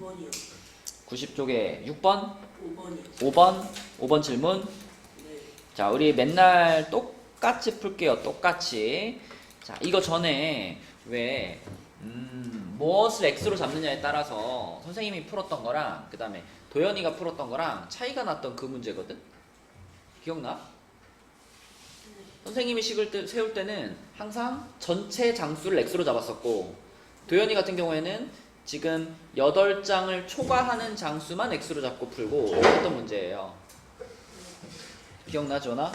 5번이요. 90쪽에 6번? 5번이요. 5번 질문. 네. 자, 우리 맨날 똑같이 풀게요. 똑같이. 자, 이거 전에 왜 무엇을 x로 잡느냐에 따라서 선생님이 풀었던 거랑 그 다음에 도연이가 풀었던 거랑 차이가 났던 그 문제거든? 기억나? 선생님이 식을 세울 때는 항상 전체 장수를 x로 잡았었고, 도연이 같은 경우에는 지금 8장을 초과하는 장수만 x로 잡고 풀고 이랬던 문제예요. 기억나, 지원아?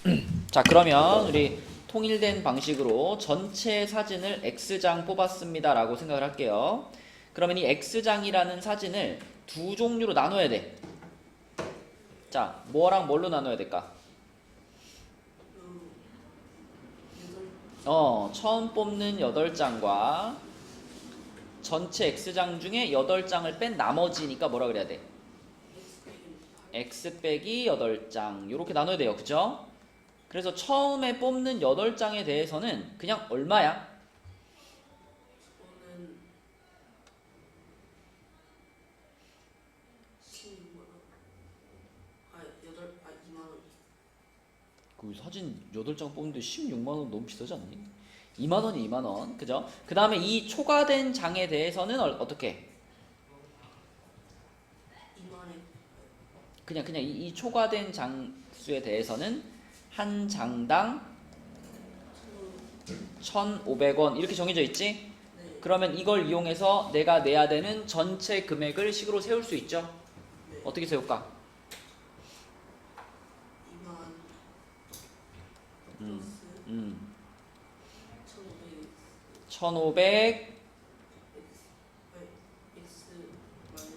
네. 자, 그러면 우리 통일된 방식으로 전체 사진을 x장 뽑았습니다 라고 생각을 할게요. 그러면 이 x장이라는 사진을 두 종류로 나눠야 돼. 자, 뭐랑 뭘로 나눠야 될까? 처음 뽑는 8장과 전체 x장 중에 8장을 뺀 나머지니까 뭐라 그래야 돼? x 빼기 8장 이렇게 나눠야 돼요. 그죠? 그래서 처음에 뽑는 8장에 대해서는 그냥 얼마야? 저는 16만원. 2만원. 그 사진 8장 뽑는데 16만원 너무 비싸지 않니? 2만원이 2만원. 그죠? 그 다음에 이 초과된 장에 대해서는 어떻게? 2만원. 그냥 이 초과된 장수에 대해서는 한 장당 1,500원 이렇게 정해져 있지? 네. 그러면 이걸 이용해서 내가 내야 되는 전체 금액을 식으로 세울 수 있죠? 네. 어떻게 세울까? 2만 음. 플러스 1500 1500 x 마이너스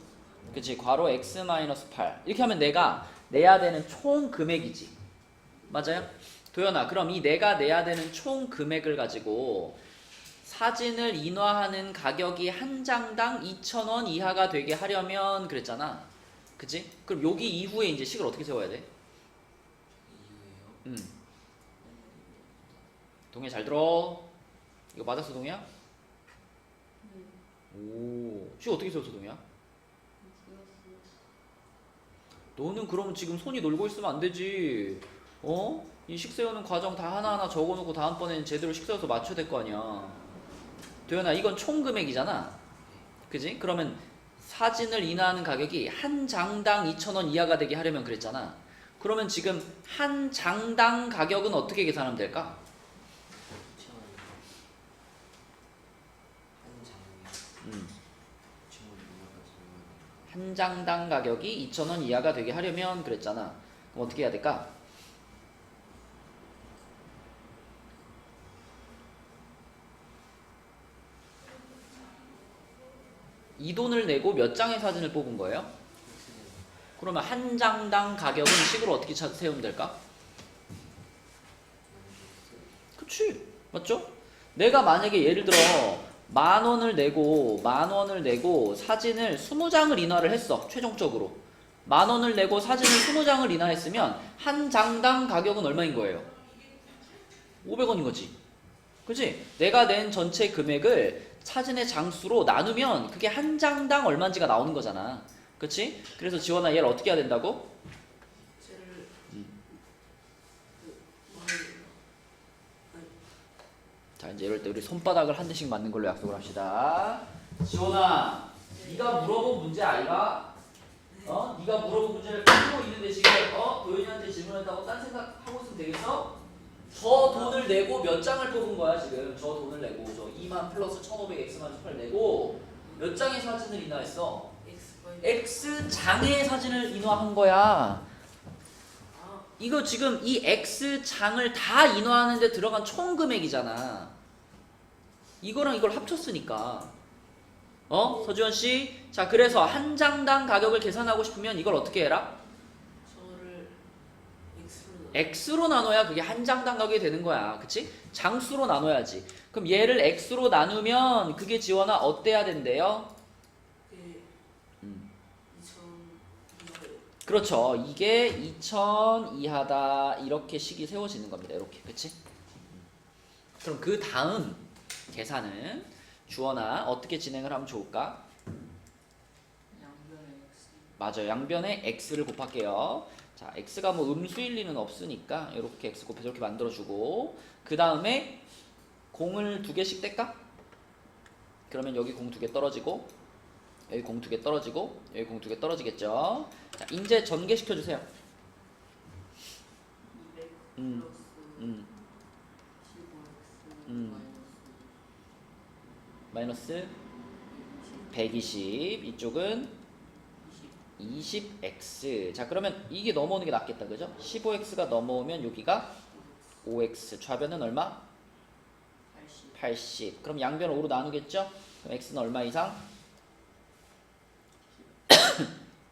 그치, 괄호 x-8 이렇게 하면 내가 내야 되는 총 금액이지. 맞아요? 도연아, 그럼 이 내가 내야 되는 총 금액을 가지고 사진을 인화하는 가격이 한 장당 2,000원 이하가 되게 하려면 그랬잖아. 그치? 그럼 여기 이후에 이제 식을 어떻게 세워야 돼? 동해 잘 들어. 이거 맞았어, 동해야? 오, 식 어떻게 세웠어, 동해야? 너는 그러면 지금 손이 놀고 있으면 안 되지. 이 식 세우는 과정 다 하나하나 적어놓고 다음번에는 제대로 식 세워서 맞춰야 될 거 아니야. 도연아, 이건 총 금액이잖아. 그지? 그러면 사진을 인화하는 가격이 한 장당 2,000원 이하가 되게 하려면 그랬잖아. 그러면 지금 한 장당 가격은 어떻게 계산하면 될까? 한 장당 가격이 2,000원 이하가 되게 하려면 그랬잖아. 그럼 어떻게 해야 될까? 이 돈을 내고 몇 장의 사진을 뽑은 거예요? 그러면 한 장당 가격은 식으로 어떻게 세우면 될까? 그치? 맞죠? 내가 만약에 예를 들어 10,000원을 내고 사진을 20장을 인화를 했어. 최종적으로 10,000원을 내고 사진을 20장을 인화했으면 한 장당 가격은 얼마인 거예요? 500원인 거지. 그치? 내가 낸 전체 금액을 사진의 장수로 나누면 그게 한 장당 얼마인지가 나오는 거잖아. 그치? 그래서 지원아, 얘를 어떻게 해야 된다고? 쟤를 자, 이제 이럴 때 우리 손바닥을 한 대씩 맞는 걸로 약속을 합시다. 지원아, 네가 물어본 문제 아이가? 네가 물어본 문제를 풀고 있는데 지금 도현이한테 질문했다고 딴 생각하고 있으면 되겠어? 저 돈을 내고 몇 장을 뽑은 거야 지금? 저 돈을 내고 저 2만 플러스 1,500 x만 18 내고 몇 장의 사진을 인화했어? x 장의 사진을 인화한 거야. 이거 지금 이 x 장을 다 인화하는데 들어간 총 금액이잖아. 이거랑 이걸 합쳤으니까. 서주현 씨? 자, 그래서 한 장당 가격을 계산하고 싶으면 이걸 어떻게 해라? 저를 x로 나눠야 그게 한 장당 가격이 되는 거야. 그치? 장수로 나눠야지. 그럼 얘를 x로 나누면 그게 지원아 어때야 된대요? 2,000 그렇죠. 이게 2,000 이하다. 이렇게 식이 세워지는 겁니다. 이렇게. 그치? 그럼 그 다음 계산은 주원아 어떻게 진행을 하면 좋을까? 맞아요. 양변에 x를 곱할게요. 자, x가 뭐 음수일 리는 없으니까 이렇게 x 곱해서 이렇게 만들어주고 그 다음에 공을 2개씩 뗄까? 그러면 여기 공 2개 떨어지고 여기 공 2개 떨어지고 여기 공 2개 떨어지겠죠. 자, 이제 전개시켜주세요. 200 음, 플러스 음, 15x 음. 마이너스 120 이쪽은 20x. 자, 그러면 이게 넘어오는 게 낫겠다, 그죠? 15x가 넘어오면 여기가 5x. 좌변은 얼마? 80 80. 그럼 양변을 5로 나누겠죠? 그럼 x는 얼마 이상?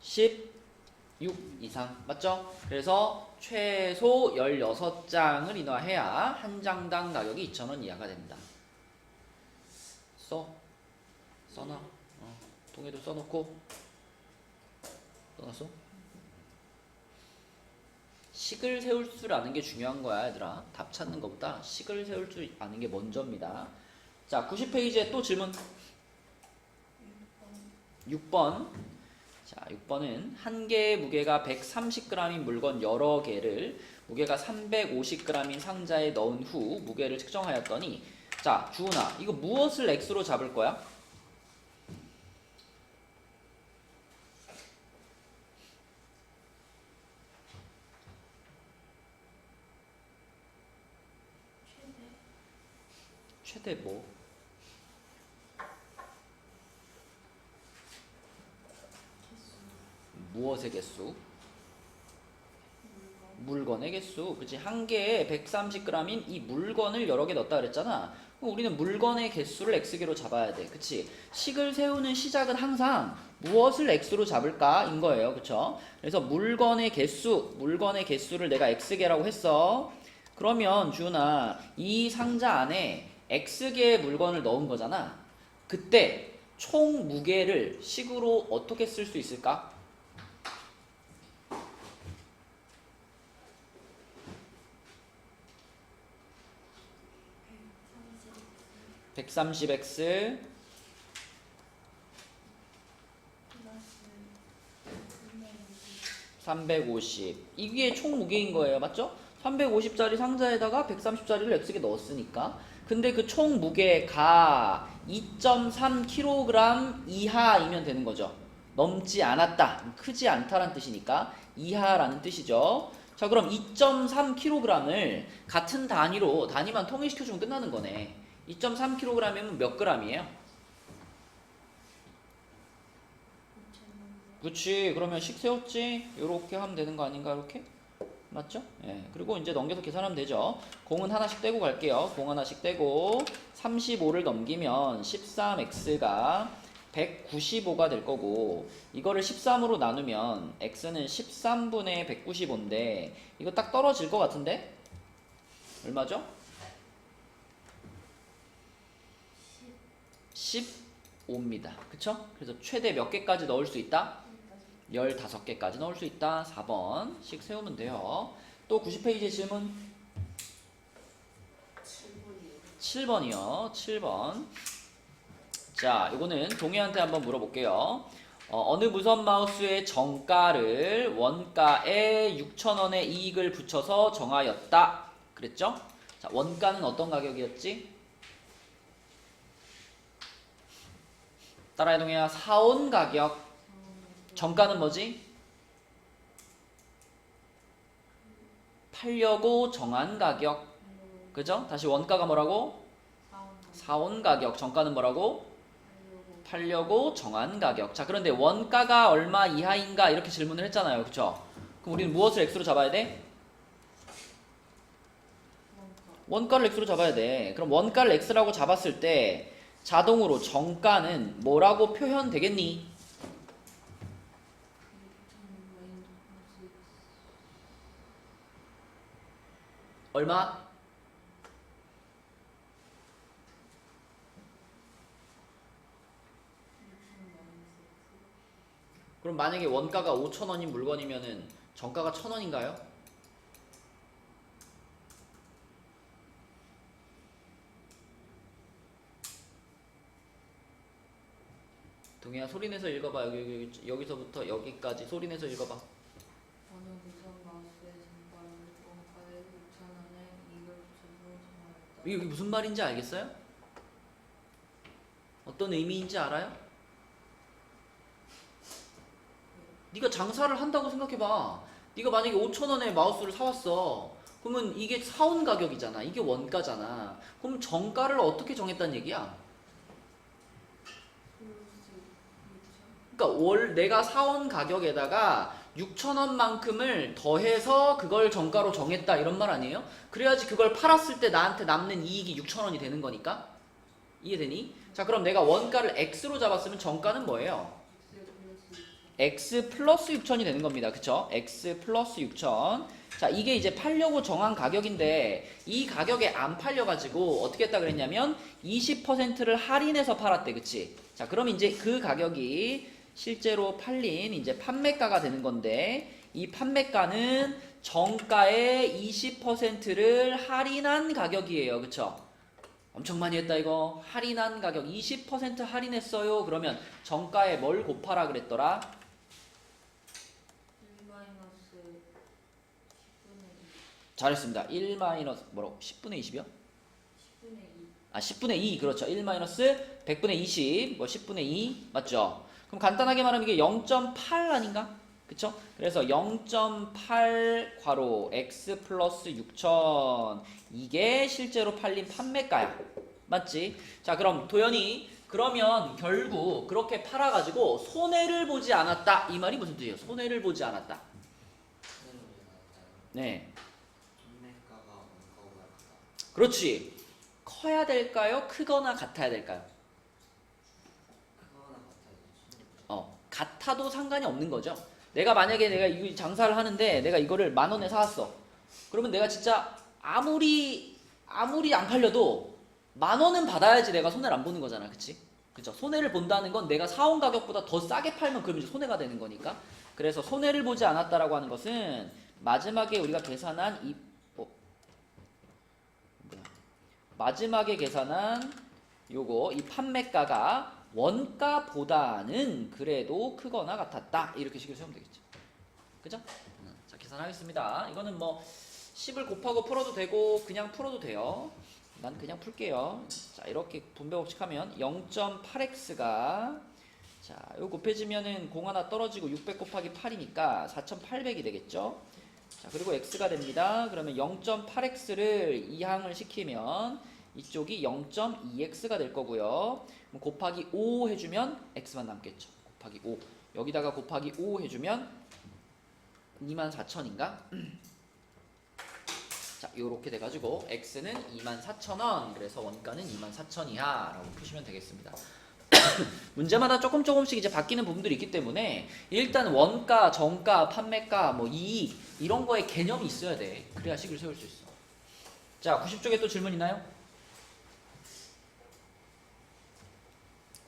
16 이상. 맞죠? 그래서 최소 16장을 인화해야 한 장당 가격이 2,000원 이하가 된다. 써놔. 동해도 써놓고 써놨어? 식을 세울 줄 아는 게 중요한 거야, 얘들아. 답 찾는 것보다 식을 세울 줄 아는 게 먼저입니다. 자, 90페이지에 또 질문 6번. 자, 6번은 한 개의 무게가 130g인 물건 여러 개를 무게가 350g인 상자에 넣은 후 무게를 측정하였더니, 자, 주은아, 이거 무엇을 x로 잡을 거야? 최대 뭐? 무엇의 개수? 물건의 개수. 그치? 한 개에 130g인 이 물건을 여러 개 넣었다 그랬잖아. 그럼 우리는 물건의 개수를 x개로 잡아야 돼. 그치? 식을 세우는 시작은 항상 무엇을 x로 잡을까? 인 거예요. 그쵸? 그래서 물건의 개수를 내가 x개라고 했어. 그러면 주은아, 이 상자 안에 x개의 물건을 넣은 거잖아. 그때 총 무게를 식으로 어떻게 쓸 수 있을까? 130x 350. 이게 총 무게인 거예요. 맞죠? 350짜리 상자에다가 130짜리를 x개 넣었으니까. 근데 그 총 무게가 2.3kg 이하이면 되는 거죠. 넘지 않았다. 크지 않다라는 뜻이니까 이하라는 뜻이죠. 자, 그럼 2.3kg을 같은 단위로 단위만 통일시켜주면 끝나는 거네. 2.3kg이면 몇 g이에요? 그치. 그러면 식 세웠지? 요렇게 하면 되는 거 아닌가, 이렇게? 맞죠? 예. 그리고 이제 넘겨서 계산하면 되죠. 공은 하나씩 떼고 갈게요. 공 하나씩 떼고 35를 넘기면 13x가 195가 될 거고, 이거를 13으로 나누면 x는 13분의 195인데 이거 딱 떨어질 것 같은데? 얼마죠? 15입니다. 그쵸? 그래서 최대 몇 개까지 넣을 수 있다? 15개까지 넣을 수 있다. 4번 씩 세우면 돼요. 또 90페이지 질문 7번이요. 7번. 자, 이거는 동해한테 한번 물어볼게요. 어느 무선 마우스의 정가를 원가에 6,000원의 이익을 붙여서 정하였다. 그랬죠? 자, 원가는 어떤 가격이었지? 따라해 동해야. 사온 가격. 정가는 뭐지? 팔려고 정한 가격. 그죠? 다시 원가가 뭐라고? 사온 가격. 정가는 뭐라고? 팔려고 정한 가격. 자, 그런데 원가가 얼마 이하인가 이렇게 질문을 했잖아요. 그쵸? 그럼 우리는 무엇을 x로 잡아야 돼? 원가를 x로 잡아야 돼. 그럼 원가를 x라고 잡았을 때 자동으로 정가는 뭐라고 표현되겠니? 얼마? 그럼 만약에 원가가 5,000원인 물건이면은 정가가 1,000원인가요? 동해야 소리 내서 읽어봐. 여기서부터 여기까지 소리 내서 읽어봐. 어느 무선 마우스의 전과를 원가에 6,000원에 이걸 주고 정하였다. 이게 무슨 말인지 알겠어요? 어떤 의미인지 알아요? 네가 장사를 한다고 생각해봐. 네가 만약에 5,000원에 마우스를 사왔어. 그러면 이게 사온 가격이잖아. 이게 원가잖아. 그럼 정가를 어떻게 정했다는 얘기야? 그러니까 내가 사온 가격에다가 6,000원만큼을 더해서 그걸 정가로 정했다 이런 말 아니에요? 그래야지 그걸 팔았을 때 나한테 남는 이익이 6,000원이 되는 거니까. 이해되니? 자, 그럼 내가 원가를 X로 잡았으면 정가는 뭐예요? X 플러스 6,000이 되는 겁니다. 그쵸? X 플러스 6,000. 자, 이게 이제 팔려고 정한 가격인데 이 가격에 안 팔려가지고 어떻게 했다 그랬냐면 20%를 할인해서 팔았대. 그치? 자, 그럼 이제 그 가격이 실제로 팔린 이제 판매가가 되는 건데 이 판매가는 정가의 20%를 할인한 가격이에요. 그쵸? 엄청 많이 했다 이거. 할인한 가격 20% 할인했어요. 그러면 정가에 뭘 곱하라 그랬더라? 1 마이너스 10분의 2. 잘했습니다. 1 마이너스 뭐라고? 10분의 20이요? 10분의 2. 아 10분의 2 그렇죠. 1 마이너스 100분의 20 뭐 10분의 2 맞죠? 그럼 간단하게 말하면 이게 0.8 아닌가? 그쵸? 그래서 0.8 괄호 x 플러스 6,000 이게 실제로 팔린 판매가야. 맞지? 자, 그럼 도연이 그러면 결국 그렇게 팔아가지고 손해를 보지 않았다 이 말이 무슨 뜻이에요? 손해를 보지 않았다. 네. 판매가가 원가보다 크다. 그렇지. 커야 될까요? 크거나 같아야 될까요? 크거나 같아야지. 같아도 상관이 없는 거죠. 내가 만약에 내가 이 장사를 하는데 내가 이거를 10,000원에 사왔어. 그러면 내가 진짜 아무리 안 팔려도 10,000원은 받아야지 내가 손해를 안 보는 거잖아. 그치? 그쵸? 손해를 본다는 건 내가 사온 가격보다 더 싸게 팔면 그럼 이제 손해가 되는 거니까. 그래서 손해를 보지 않았다라고 하는 것은 마지막에 우리가 계산한 마지막에 계산한 요거 이 판매가가 원가보다는 그래도 크거나 같았다 이렇게 식을 세우면 되겠죠. 그죠? 자, 계산하겠습니다. 이거는 뭐 10을 곱하고 풀어도 되고 그냥 풀어도 돼요. 난 그냥 풀게요. 자, 이렇게 분배 법칙하면 0.8x가 자, 요 곱해지면은 공 하나 떨어지고 600 곱하기 8이니까 4,800이 되겠죠. 자, 그리고 x가 됩니다. 그러면 0.8x를 이항을 시키면 이쪽이 0.2x가 될 거고요. 그럼 곱하기 5 해주면 x만 남겠죠. 곱하기 5. 여기다가 곱하기 5 해주면 24,000인가? 자, 요렇게 돼가지고 x는 24,000원. 그래서 원가는 24,000이야 라고 푸시면 되겠습니다. 문제마다 조금씩 이제 바뀌는 부분들이 있기 때문에 일단 원가, 정가, 판매가, 뭐 이익 이런 거에 개념이 있어야 돼. 그래야 식을 세울 수 있어. 자, 90쪽에 또 질문 있나요?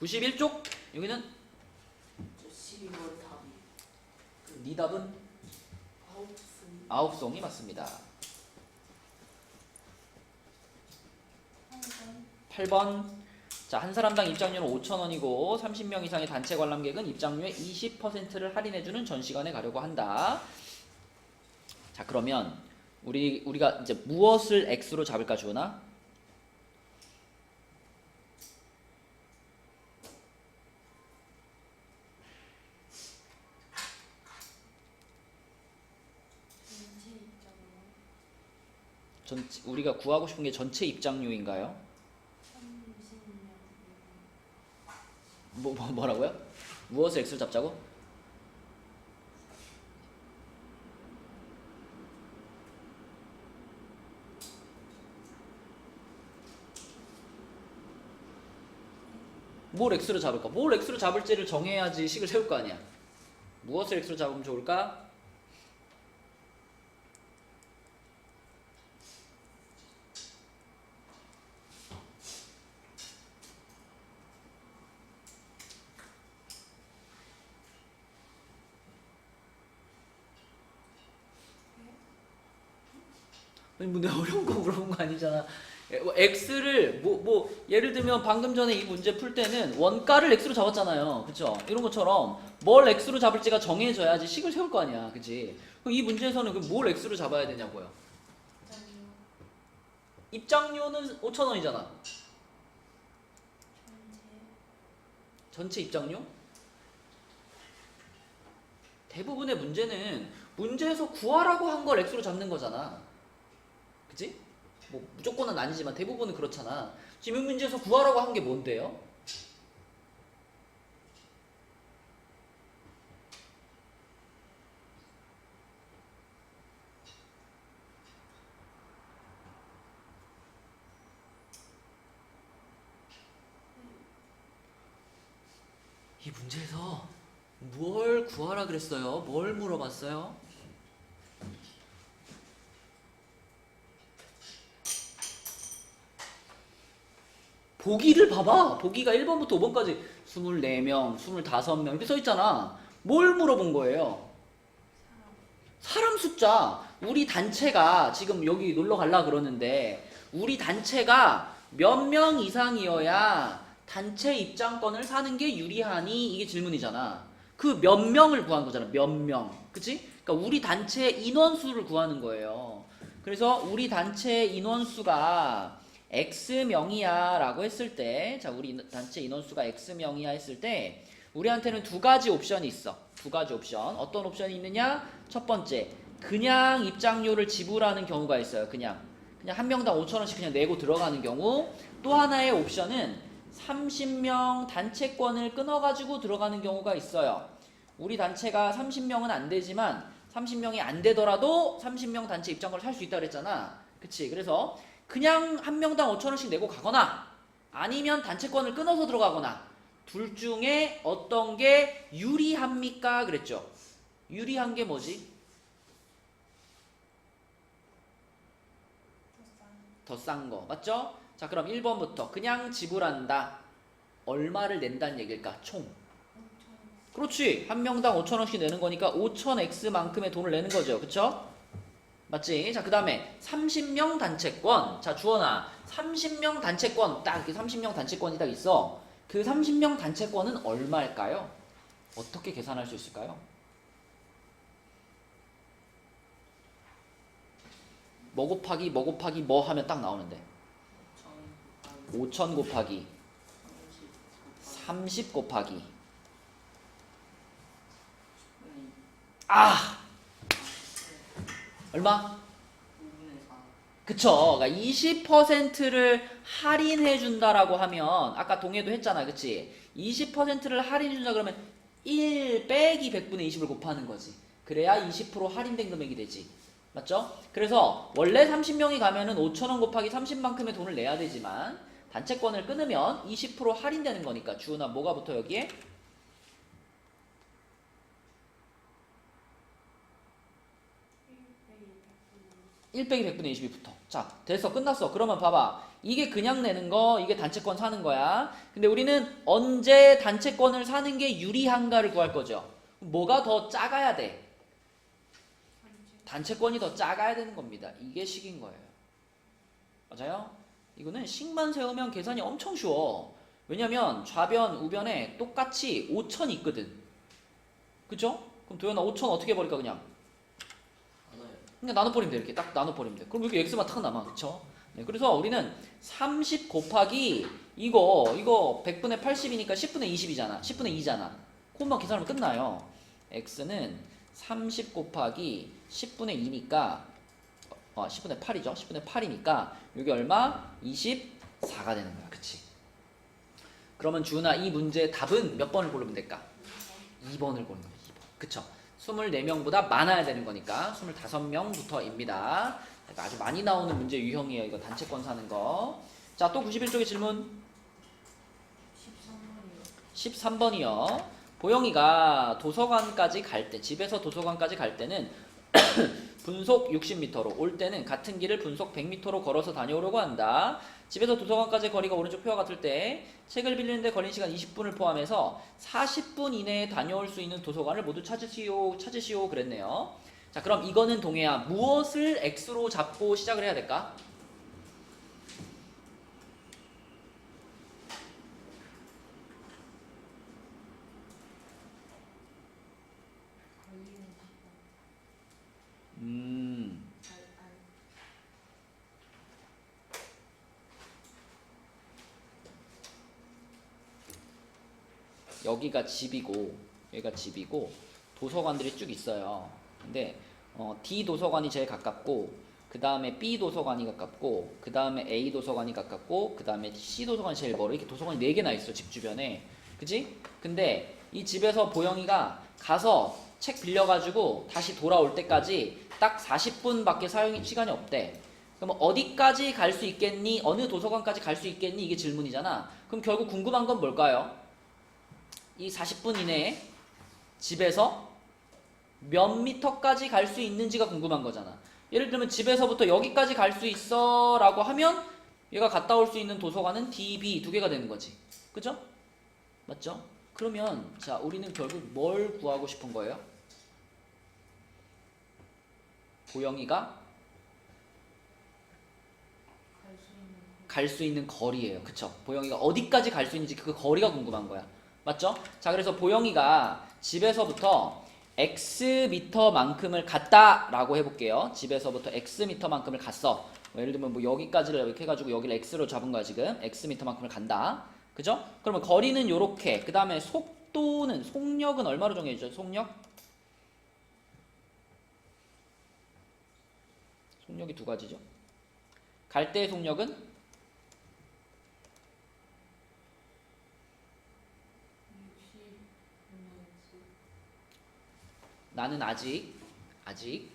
91쪽 여기는 12월 답이. 네 답은 9승. 9송이 맞습니다. 8번. 자, 한 사람당 입장료는 5,000원이고 30명 이상의 단체 관람객은 입장료의 20%를 할인해주는 전시관에 가려고 한다. 자, 그러면 우리가 이제 무엇을 X로 잡을까 주나? 우리가 구하고 싶은 게 전체 입장료인가요? 30명. 뭐라고요? 무엇을 X로 잡자고? 뭘 X로 잡을까? 뭘 X로 잡을지를 정해야지 식을 세울 거 아니야. 무엇을 X로 잡으면 좋을까? 아니 뭐 내가 어려운 거 물어본 거 아니잖아. x를 뭐 예를 들면 방금 전에 이 문제 풀 때는 원가를 x로 잡았잖아요. 그쵸? 이런 것처럼 뭘 x로 잡을지가 정해져야지 식을 세울 거 아니야. 그치? 그럼 이 문제에서는 그럼 뭘 x로 잡아야 되냐고요. 입장료는 5,000원이잖아. 전체 입장료? 대부분의 문제는 문제에서 구하라고 한 걸 x로 잡는 거잖아. 그치? 뭐 무조건은 아니지만 대부분은 그렇잖아. 지금 이 문제에서 구하라고 한 게 뭔데요? 이 문제에서 뭘 구하라 그랬어요? 뭘 물어봤어요? 보기를 봐봐. 보기가 1번부터 5번까지 24명, 25명 이렇게 써있잖아. 뭘 물어본 거예요? 사람 숫자. 우리 단체가 지금 여기 놀러 갈라 그러는데 우리 단체가 몇 명 이상이어야 단체 입장권을 사는 게 유리하니? 이게 질문이잖아. 그 몇 명을 구한 거잖아. 몇 명. 그치? 그러니까 우리 단체 인원수를 구하는 거예요. 그래서 우리 단체 인원수가 X명이야 라고 했을 때, 자, 우리 단체 인원수가 X명이야 했을 때, 우리한테는 두 가지 옵션이 있어. 두 가지 옵션. 어떤 옵션이 있느냐? 첫 번째, 그냥 입장료를 지불하는 경우가 있어요. 그냥 한 명당 5,000원씩 그냥 내고 들어가는 경우. 또 하나의 옵션은 30명 단체권을 끊어가지고 들어가는 경우가 있어요. 우리 단체가 30명은 안 되지만 30명이 안 되더라도 30명 단체 입장권을 살 수 있다 그랬잖아. 그치? 그래서 그냥 한 명당 5,000원씩 내고 가거나 아니면 단체권을 끊어서 들어가거나 둘 중에 어떤 게 유리합니까? 그랬죠. 유리한 게 뭐지? 더 싼 거. 맞죠? 자, 그럼 1번부터 그냥 지불한다. 얼마를 낸다는 얘기일까? 총. 그렇지. 한 명당 5,000원씩 내는 거니까 5,000x만큼의 돈을 내는 거죠. 그쵸? 맞지? 자, 그 다음에 30명 단체권. 자, 주원아. 30명 단체권. 딱 이렇게 30명 단체권이 딱 있어. 그 30명 단체권은 얼마일까요? 어떻게 계산할 수 있을까요? 뭐 곱하기 뭐 하면 딱 나오는데 5,000 곱하기 30 곱하기 얼마? 그쵸. 그러니까 20%를 할인해 준다라고 하면 아까 동해도 했잖아. 그치? 20%를 할인해 준다 그러면 1 빼기 100분의 20을 곱하는 거지. 그래야 20% 할인된 금액이 되지. 맞죠? 그래서 원래 30명이 가면은 5,000원 곱하기 30만큼의 돈을 내야 되지만 단체권을 끊으면 20% 할인되는 거니까. 주은아, 뭐가 붙어 여기에? 1 빼기 100분의 20이 붙어. 자, 됐어. 끝났어. 그러면 봐봐. 이게 그냥 내는 거, 이게 단체권 사는 거야. 근데 우리는 언제 단체권을 사는 게 유리한가를 구할 거죠. 뭐가 더 작아야 돼? 단체권이 더 작아야 되는 겁니다. 이게 식인 거예요. 맞아요? 이거는 식만 세우면 계산이 엄청 쉬워. 왜냐면 좌변, 우변에 똑같이 5,000 있거든. 그쵸? 그럼 도현아 5,000 어떻게 버릴까 그냥? 그냥 나눠버리면 돼. 이렇게 딱 나눠버리면 돼. 그럼 여기 x만 탁 남아. 그쵸? 네, 그래서 우리는 30 곱하기 이거 100분의 80이니까 10분의 20이잖아. 10분의 2잖아. 그것만 계산하면 끝나요. x는 30 곱하기 10분의 2니까 10분의 8이죠. 10분의 8이니까 여기 얼마? 24가 되는 거야. 그치? 그러면 주은아 이 문제의 답은 몇 번을 고르면 될까? 2번을 고르는 거야. 2번. 그쵸? 24명보다 많아야 되는 거니까 25명부터입니다. 아주 많이 나오는 문제 유형이에요. 이거 단체권 사는 거. 자, 또 91쪽의 질문. 13번이요. 보영이가 도서관까지 갈 때, 집에서 도서관까지 갈 때는 분속 60m로, 올 때는 같은 길을 분속 100m로 걸어서 다녀오려고 한다. 집에서 도서관까지 거리가 오른쪽 표와 같을 때 책을 빌리는데 걸린 시간 20분을 포함해서 40분 이내에 다녀올 수 있는 도서관을 모두 찾으시오 그랬네요. 자, 그럼 이거는 동해야 무엇을 x로 잡고 시작을 해야 될까? 여기가 집이고 여기가 집이고 도서관들이 쭉 있어요. 근데 D 도서관이 제일 가깝고 그 다음에 B 도서관이 가깝고 그 다음에 A 도서관이 가깝고 그 다음에 C 도서관이 제일 멀어. 이렇게 도서관이 4개나 있어 집 주변에. 그지? 근데 이 집에서 보영이가 가서 책 빌려가지고 다시 돌아올 때까지 딱 40분밖에 사용 시간이 없대. 그럼 어디까지 갈 수 있겠니? 어느 도서관까지 갈 수 있겠니? 이게 질문이잖아. 그럼 결국 궁금한 건 뭘까요? 이 40분 이내에 집에서 몇 미터까지 갈 수 있는지가 궁금한 거잖아. 예를 들면 집에서부터 여기까지 갈 수 있어 라고 하면 얘가 갔다 올 수 있는 도서관은 D, B 두 개가 되는 거지. 그죠? 맞죠? 그러면 자 우리는 결국 뭘 구하고 싶은 거예요? 보영이가 갈 수 있는 거리예요. 그쵸? 보영이가 어디까지 갈 수 있는지 그 거리가 궁금한 거야. 맞죠? 자 그래서 보영이가 집에서부터 X 미터만큼을 갔다 라고 해볼게요. 집에서부터 X 미터만큼을 갔어. 예를 들면 뭐 여기까지를 이렇게 해가지고 여기를 X로 잡은 거야 지금. X 미터만큼을 간다. 그죠? 그러면 거리는 요렇게. 그 다음에 속도는 속력은 얼마로 정해지죠? 속력이 두 가지죠. 갈 때의 속력은 나는 아직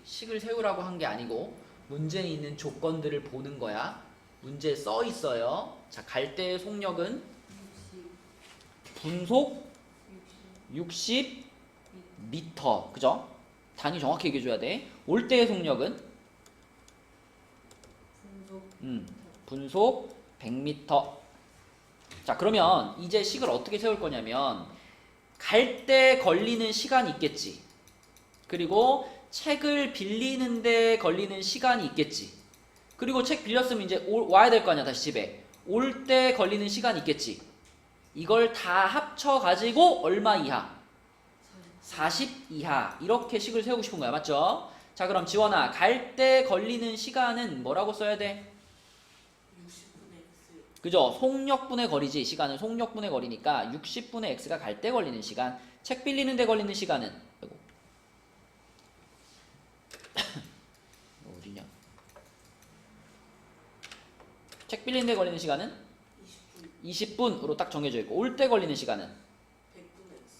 식을 세우라고 한 게 아니고 문제에 있는 조건들을 보는 거야. 문제에 써 있어요. 자, 갈 때의 속력은 분속 60 미터. 그죠? 단위 정확히 얘기해 줘야 돼. 올 때의 속력은 분속 100m. 자, 그러면 이제 식을 어떻게 세울 거냐면 갈 때 걸리는 시간이 있겠지. 그리고 책을 빌리는데 걸리는 시간이 있겠지. 그리고 책 빌렸으면 이제 와야 될 거 아니야 다시 집에. 올 때 걸리는 시간이 있겠지. 이걸 다 합쳐가지고 얼마 이하? 40 이하. 이렇게 식을 세우고 싶은 거야. 맞죠? 자 그럼 지원아 갈 때 걸리는 시간은 뭐라고 써야 돼? 60분의 X. 그죠? 속력분의 거리지. 시간은 속력분의 거리니까 60분의 X가 갈 때 걸리는 시간. 책 빌리는 데 걸리는 시간은 아이고. 어디냐? 책 빌리는 데 걸리는 시간은 20분으로 딱 정해져 있고 올 때 걸리는 시간은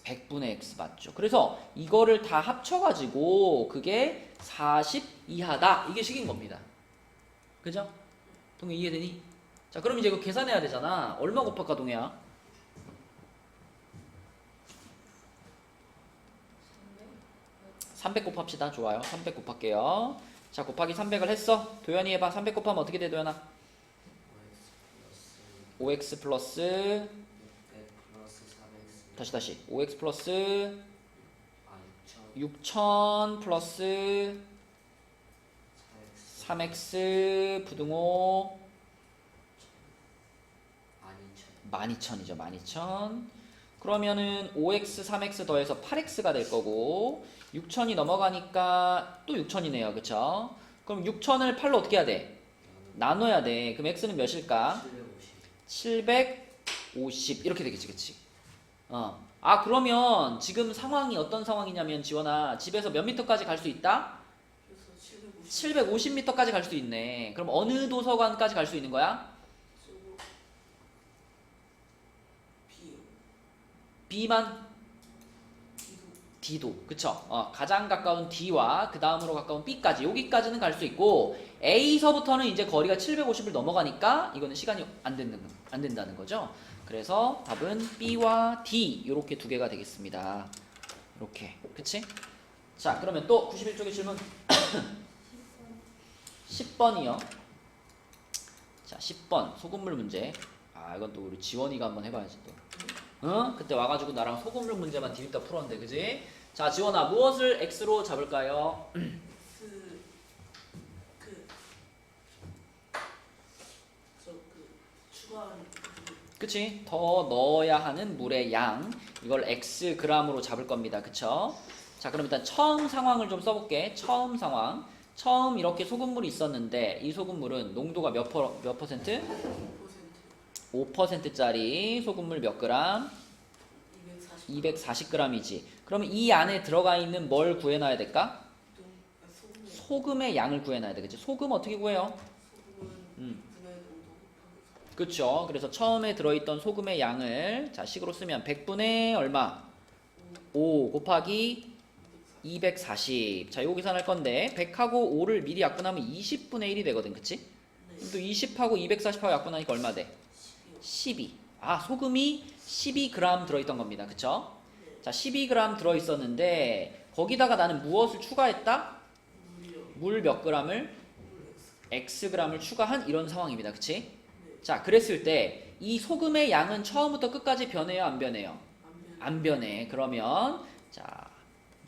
100분의 X 맞죠. 그래서 이거를 다 합쳐가지고 그게 40 이하다. 이게 식인 겁니다. 그죠? 동해 이해되니? 자 그럼 이제 이거 계산해야 되잖아. 얼마 곱할까 동해야? 300 곱합시다. 좋아요. 300 곱할게요. 자 곱하기 300을 했어. 도현이 해봐. 300 곱하면 어떻게 돼 도현아? 5x 플러스 600 플러스 4x 다시 5x 플러스 6000 6000 플러스 3x 부등호 12000 12,000이죠. 12,000. 그러면은 5x 3x 더해서 8x가 될 거고 6,000이 넘어가니까 또 6,000이네요. 그쵸? 그럼 6,000을 8로 어떻게 해야 돼? 나눠야 돼. 그럼 x는 몇일까? 750 이렇게 되겠지. 그치? 아 그러면 지금 상황이 어떤 상황이냐면 지원아 집에서 몇 미터까지 갈 수 있다? 750m까지 갈 수 있네. 그럼 어느 도서관까지 갈 수 있는 거야? B만? D도 그쵸? 가장 가까운 D와 그 다음으로 가까운 B까지 여기까지는 갈 수 있고 A서부터는 이제 거리가 750을 넘어가니까 이거는 시간이 안 된다는 거죠. 그래서 답은 B와 D 이렇게 두 개가 되겠습니다. 이렇게 그치? 자 그러면 또 91쪽의 질문 10번이요. 자 10번 소금물 문제. 아 이건 또 우리 지원이가 한번 해봐야지 또. 응? 그때 와가지고 나랑 소금물 문제만 디립다 풀었는데 그지? 자 지원아 무엇을 X로 잡을까요? 그치? 더 넣어야 하는 물의 양 이걸 X g으로 잡을 겁니다. 그쵸? 자 그럼 일단 처음 상황을 좀 써볼게. 처음 상황. 처음 이렇게 소금물이 있었는데 이 소금물은 농도가 몇 퍼센트? 5%짜리 소금물 몇 그램? 240g이지. 그러면 이 안에 들어가 있는 뭘 구해놔야 될까? 소금의 양을 구해놔야 되겠지. 소금 어떻게 구해요? 그쵸. 그래서 처음에 들어있던 소금의 양을 자 식으로 쓰면 100분의 얼마? 5 곱하기 240. 자, 요 계산할 건데 100하고 5를 미리 약분하면 20분의 1이 되거든. 그치? 그럼 또 20하고 240하고 약분하니까 얼마 돼? 12. 아, 소금이 12g 들어있던 겁니다. 그쵸? 자, 12g 들어있었는데 거기다가 나는 무엇을 추가했다? 물 몇 g을? xg을 추가한 이런 상황입니다. 그치? 자, 그랬을 때 이 소금의 양은 처음부터 끝까지 변해요? 안 변해요? 안 변해. 그러면 자,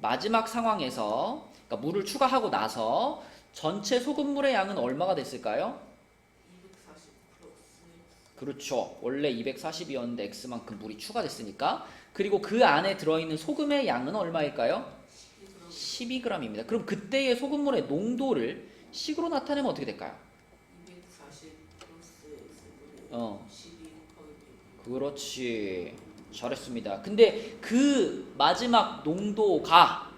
마지막 상황에서 그러니까 물을 추가하고 나서 전체 소금물의 양은 얼마가 됐을까요? 240 플러스 그렇죠. 원래 240이었는데 x만큼 물이 추가됐으니까. 그리고 그 안에 들어있는 소금의 양은 얼마일까요? 12g입니다. 그럼 그때의 소금물의 농도를 식으로 나타내면 어떻게 될까요? 240 플러스 x분의 12 곱하기 그렇지. 잘했습니다. 근데 그 마지막 농도가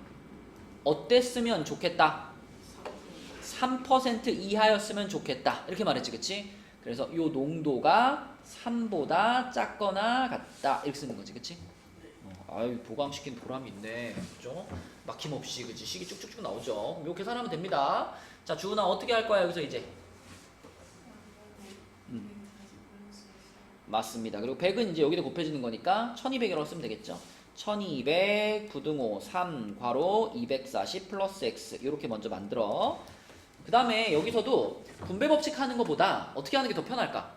어땠으면 좋겠다? 3% 이하였으면 좋겠다. 이렇게 말했지, 그치? 그래서 이 농도가 3보다 작거나 같다. 이렇게 쓰는 거지, 그치? 아유, 보강시킨 보람이 있네. 그죠? 막힘없이, 그치? 식이 쭉쭉쭉 나오죠. 이렇게 계산하면 됩니다. 자, 주은아, 어떻게 할 거야, 여기서 이제? 맞습니다. 그리고 100은 이제 여기다 곱해지는 거니까 1200이라고 쓰면 되겠죠. 1200 부등호 3 괄호 240 플러스 x 이렇게 먼저 만들어. 그 다음에 여기서도 분배 법칙 하는 것보다 어떻게 하는 게 더 편할까?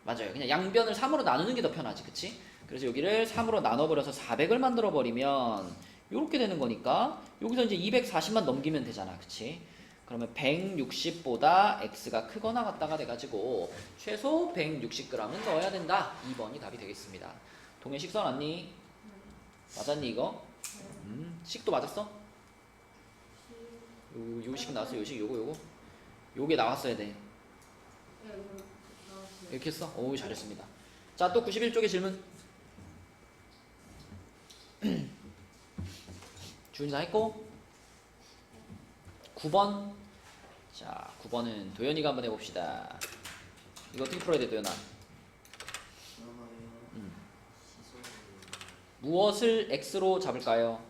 맞아요. 그냥 양변을 3으로 나누는 게 더 편하지. 그치? 그래서 여기를 3으로 나눠버려서 400을 만들어버리면 이렇게 되는 거니까 여기서 이제 240만 넘기면 되잖아. 그치? 그러면 160보다 x가 크거나 같다가 돼가지고 최소 160g은 넣어야 된다. 2번이 답이 되겠습니다. 동해 식선 왔니? 맞았니 이거? 식도 맞았어? 요식 나왔어. 요식 요거 요게 나왔어야 돼. 이렇게 했어? 오, 잘했습니다. 자, 또 91쪽의 질문. 주인사 했고 9번. 자, 9번은 도현이가 한번 해봅시다. 이거 어떻게 풀어야 돼, 도현아? 무엇을 x로 잡을까요?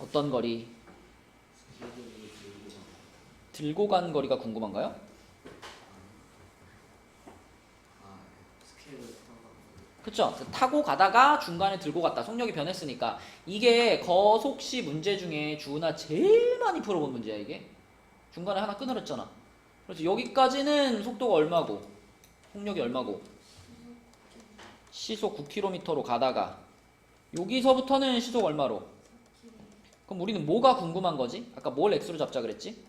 어떤 거리? 들고 간 거리가 궁금한가요? 그쵸? 타고 가다가 중간에 들고 갔다. 속력이 변했으니까. 이게 거속시 문제 중에 주은아 제일 많이 풀어본 문제야, 이게. 중간에 하나 끊어졌잖아. 그래서 여기까지는 속도가 얼마고? 속력이 얼마고? 시속 9km로 가다가 여기서부터는 시속 얼마로? 그럼 우리는 뭐가 궁금한 거지? 아까 뭘 x로 잡자 그랬지?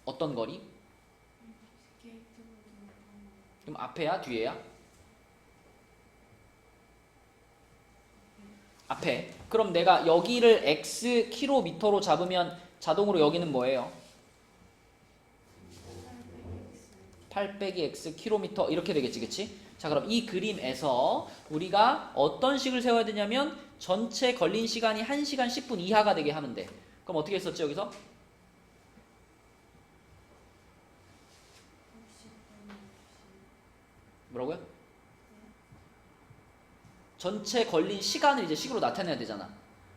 어떤 거리? 그럼 앞에야? 뒤에야? 앞에. 그럼 내가 여기를 x 킬로미터로 잡으면 자동으로 여기는 뭐예요? 8 빼기 x 킬로미터 이렇게 되겠지, 그치? 자, 그럼 이 그림에서 우리가 어떤 식을 세워야 되냐면 전체 걸린 시간이 1시간 10분 이하가 되게 하면 돼. 그럼 어떻게 했었지 여기서? 뭐라고요? 전체 걸린 시간을 이제 식으로 나타내야 되잖아.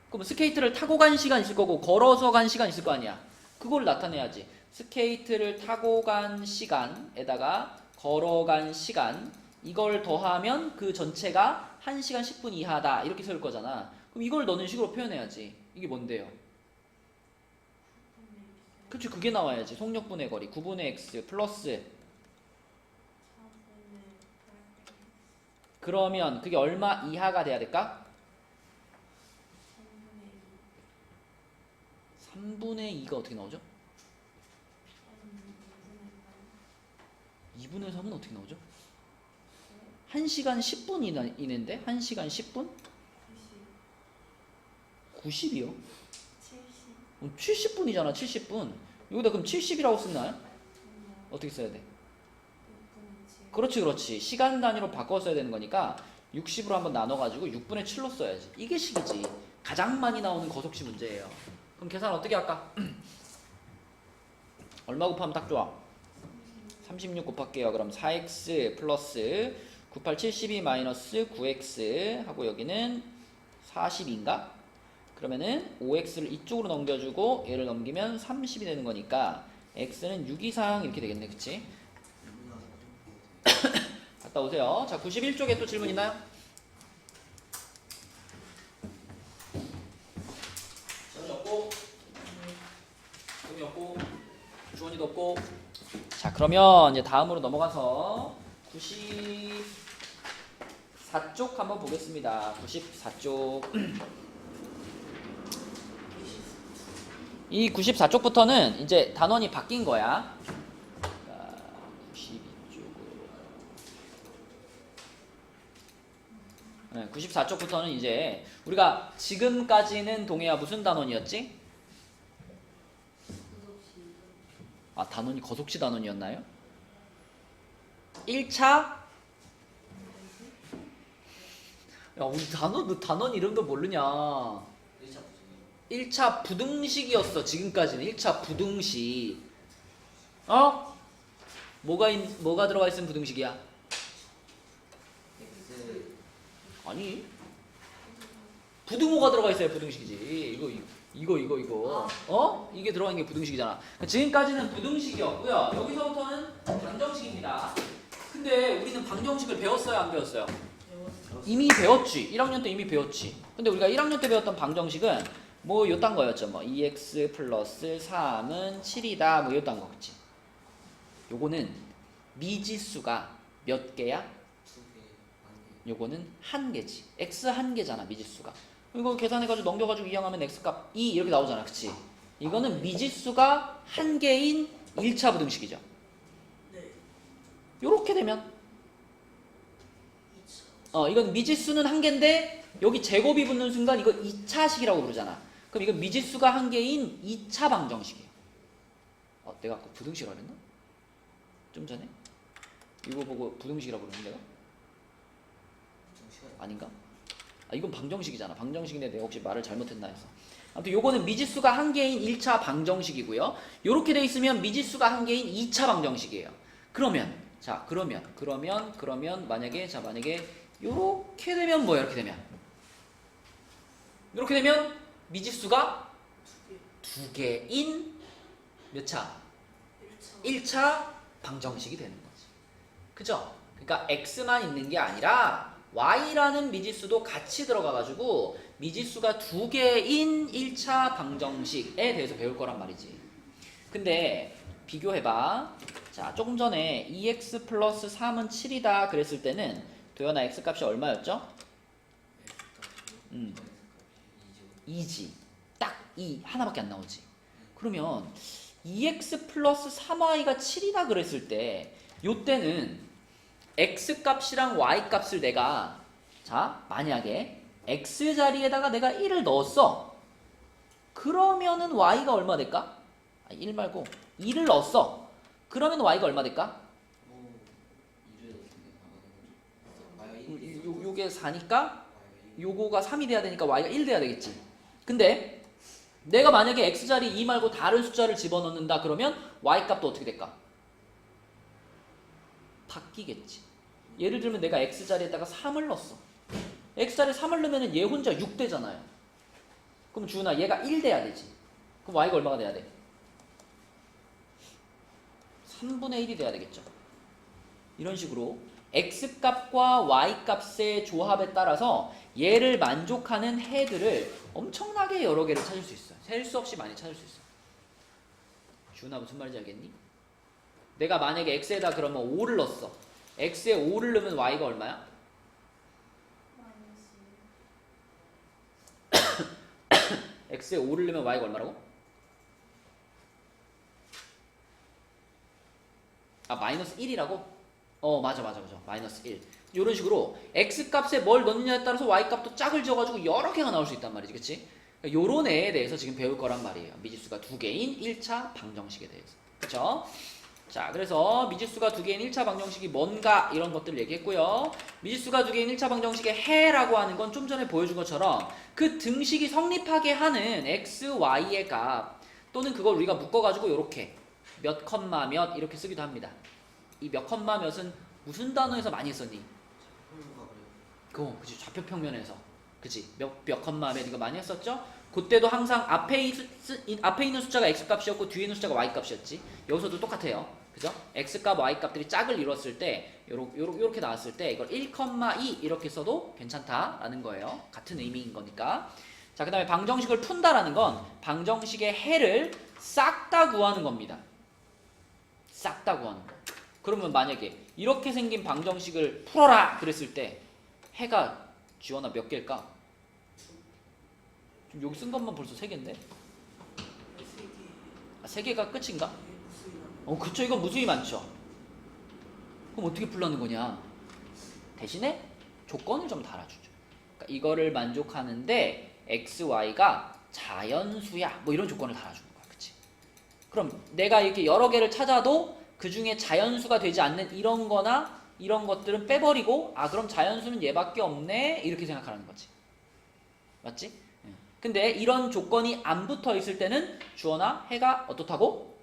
그럼 스케이트를 타고 간 시간 있을 거고 걸어서 간 시간 있을 거 아니야. 그걸 나타내야지. 스케이트를 타고 간 시간에다가 걸어간 시간 이걸 더하면 그 전체가 1시간 10분 이하다 이렇게 세울 거잖아. 그럼 이걸 넣는 식으로 표현해야지. 이게 뭔데요? 그치, 그게 나와야지. 속력분의 거리 9분의 x 플러스 그러면 그게 얼마 이하가 돼야 될까? 3분의 2가 어떻게 나오죠? 2분의 3은 어떻게 나오죠? 1시간 10분 이내인데? 1시간 10분? 90이요? 70. 70분이잖아, 70분. 여기다 그럼 70이라고 쓰나요? 어떻게 써야 돼? 6분의 7. 그렇지 그렇지. 시간 단위로 바꿔 써야 되는 거니까 60으로 한번 나눠가지고 6분의 7로 써야지. 이게 식이지. 가장 많이 나오는 거속식 문제예요. 그럼 계산 어떻게 할까? 얼마 곱하면 딱 좋아? 36 곱할게요. 그럼 4x 플러스 98, 72 마이너스 9x 하고 여기는 40인가? 그러면은 5x를 이쪽으로 넘겨주고 얘를 넘기면 30이 되는 거니까 x는 6 이상 이렇게 되겠네. 그치? 갔다 오세요. 자, 91쪽에 또 질문 있나요? 전이 없고 금이 없고 주원이도 없고. 자, 그러면 이제 다음으로 넘어가서 94쪽 한번 보겠습니다. 94쪽. 이 94쪽부터는 이제 단원이 바뀐 거야. 92쪽으로. 94쪽부터는 이제 우리가 지금까지는 동해야 무슨 단원이었지? 아, 단원이 거속시 단원이었나요? 1차? 야, 우리 단원 이름도 모르냐? 1차 부등식이었어. 지금까지는 1차 부등식. 어? 뭐가 들어가 있으면 부등식이야? 아니, 부등호가 들어가 있어야 부등식이지. 이거. 어? 이게 들어가 있는 게 부등식이잖아. 지금까지는 부등식이었고요. 여기서부터는 방정식입니다. 근데 우리는 방정식을 배웠어요, 안 배웠어요? 이미 배웠지. 1학년 때 이미 배웠지. 근데 우리가 1학년 때 배웠던 방정식은 뭐 요딴 거였죠. 뭐 2x 플러스 3은 7이다. 뭐 요딴 거. 그치? 요거는 미지수가 몇 개야? 2개. 요거는 한 개지. x 한 개잖아, 미지수가. 이거 계산해가지고 넘겨가지고 이항하면 x값 2 이렇게 나오잖아. 그치? 이거는 미지수가 한 개인 1차 부등식이죠. 네. 요렇게 되면 이건 미지수는 한 개인데 여기 제곱이 붙는 순간 이거 2차식이라고 부르잖아. 그럼 이건 미지수가 한 개인 2차 방정식이에요. 내가 아까 부등식이라고 그랬나? 좀 전에? 이거 보고 부등식이라고 그러는 내가? 아닌가? 이건 방정식이잖아. 방정식인데 내가 혹시 말을 잘못했나 해서. 아무튼 요거는 미지수가 한 개인 1차 방정식이고요. 요렇게 돼 있으면 미지수가 한 개인 2차 방정식이에요. 그러면 만약에 요렇게 되면 뭐야? 이렇게 되면 미지수가 2개인 몇 차? 1차 방정식이 되는 거지. 그죠? 그러니까 x만 있는 게 아니라 y라는 미지수도 같이 들어가가지고 미지수가 2개인 1차 방정식에 대해서 배울 거란 말이지. 근데 비교해봐. 자, 조금 전에 2x 플러스 3은 7이다 그랬을 때는 도연아 x값이 얼마였죠? 2지. 딱 2 하나밖에 안 나오지. 그러면 2x 플러스 3y가 7이다 그랬을 때 요때는 x값이랑 y값을 내가 만약에 x자리에다가 내가 1을 넣었어. 그러면은 y가 얼마 될까? 1 말고 2를 넣었어. 그러면 y가 얼마 될까? 요게 4니까 요거가 3이 돼야 되니까 y가 1 돼야 되겠지. 근데 내가 만약에 x자리 2 말고 다른 숫자를 집어넣는다 그러면 y값도 어떻게 될까? 바뀌겠지. 예를 들면 내가 x자리에다가 3을 넣었어. x자리에 3을 넣으면 얘 혼자 6 되잖아요. 그럼 주은아 얘가 1 돼야 되지. 그럼 y가 얼마가 돼야 돼? 3분의 1이 돼야 되겠죠. 이런 식으로 x값과 y값의 조합에 따라서 얘를 만족하는 해들을 엄청나게 여러 개를 찾을 수 있어요. 셀 수 없이 많이 찾을 수 있어요. 주은아 무슨 말인지 알겠니? 내가 만약에 x에다 그러면 5를 넣었어. x에 5를 넣으면 y가 얼마야? x에 5를 넣으면 y가 얼마라고? 마이너스 1이라고? 맞아. 마이너스 1. 이런 식으로 x값에 뭘 넣느냐에 따라서 y값도 짝을 지어가지고 여러 개가 나올 수 있단 말이지. 그치? 요런 애에 대해서 지금 배울 거란 말이에요. 미지수가 2개인 1차 방정식에 대해서. 그쵸? 자, 그래서 미지수가 두 개인 1차 방정식이 뭔가 이런 것들 얘기했고요. 미지수가 두 개인 1차 방정식의 해라고 하는 건 좀 전에 보여준 것처럼 그 등식이 성립하게 하는 x, y의 값 또는 그걸 우리가 묶어가지고 이렇게 몇 컴마 몇 이렇게 쓰기도 합니다. 이 몇 컴마 몇은 무슨 단어에서 많이 썼니? 그치, 좌표 평면에서. 그치, 몇 컴마 몇 이거 많이 했었죠? 그때도 항상 앞에 있는 숫자가 x 값이었고 뒤에 있는 숫자가 y 값이었지. 여기서도 똑같아요. 그죠? x 값, y 값들이 짝을 이뤘을 때 요렇게 나왔을 때 이걸 1,2 이렇게 써도 괜찮다라는 거예요. 같은 의미인 거니까. 자, 그 다음에 방정식을 푼다라는 건 방정식의 해를 싹 다 구하는 겁니다. 싹 다 구하는 거. 그러면 만약에 이렇게 생긴 방정식을 풀어라 그랬을 때 해가 지원아 몇 개일까? 지금 여기 쓴 것만 벌써 3개인데? 아, 3개가 끝인가? 그쵸. 이건 무수히 많죠. 그럼 어떻게 풀라는 거냐? 대신에 조건을 좀 달아주죠. 그러니까 이거를 만족하는데 x, y가 자연수야. 뭐 이런 조건을 달아주는 거야. 그치? 그럼 내가 이렇게 여러 개를 찾아도 그 중에 자연수가 되지 않는 이런 거나 이런 것들은 빼버리고 그럼 자연수는 얘밖에 없네 이렇게 생각하는 거지. 맞지? 근데 이런 조건이 안 붙어 있을 때는 주어나 해가 어떻다고?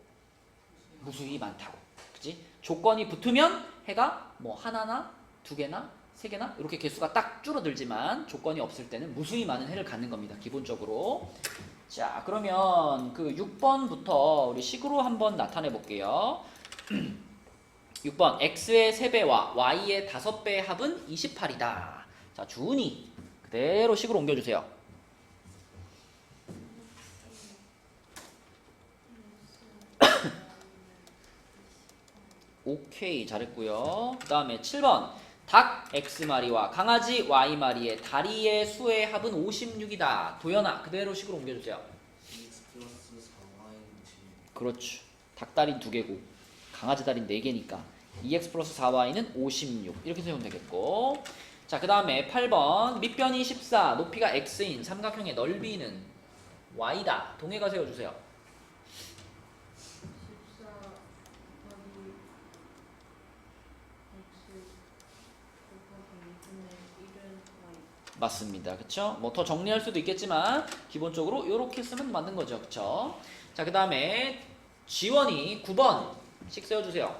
무수히 많다고. 그치? 조건이 붙으면 해가 뭐 하나나 두 개나 세 개나 이렇게 개수가 딱 줄어들지만 조건이 없을 때는 무수히 많은 해를 갖는 겁니다. 기본적으로. 자, 그러면 그 6번부터 우리 식으로 한번 나타내 볼게요. 6번 x의 3배와 y의 5배의 합은 28이다. 자, 주은이 그대로 식으로 옮겨주세요. 오케이, 잘했고요. 그 다음에 7번 닭 x마리와 강아지 y마리의 다리의 수의 합은 56이다. 도연아 그대로 식으로 옮겨주세요. 그렇죠. 닭다리는 2개고 강아지 다리는 4개니까 2x 플러스 4y는 56 이렇게 세우면 되겠고. 자, 그 다음에 8번 밑변이 14 높이가 x인 삼각형의 넓이는 y다. 동해가 세워주세요. 맞습니다. 그쵸? 뭐 더 정리할 수도 있겠지만 기본적으로 이렇게 쓰면 맞는 거죠. 그쵸? 자, 그 다음에 지원이 9번 씩 세워주세요.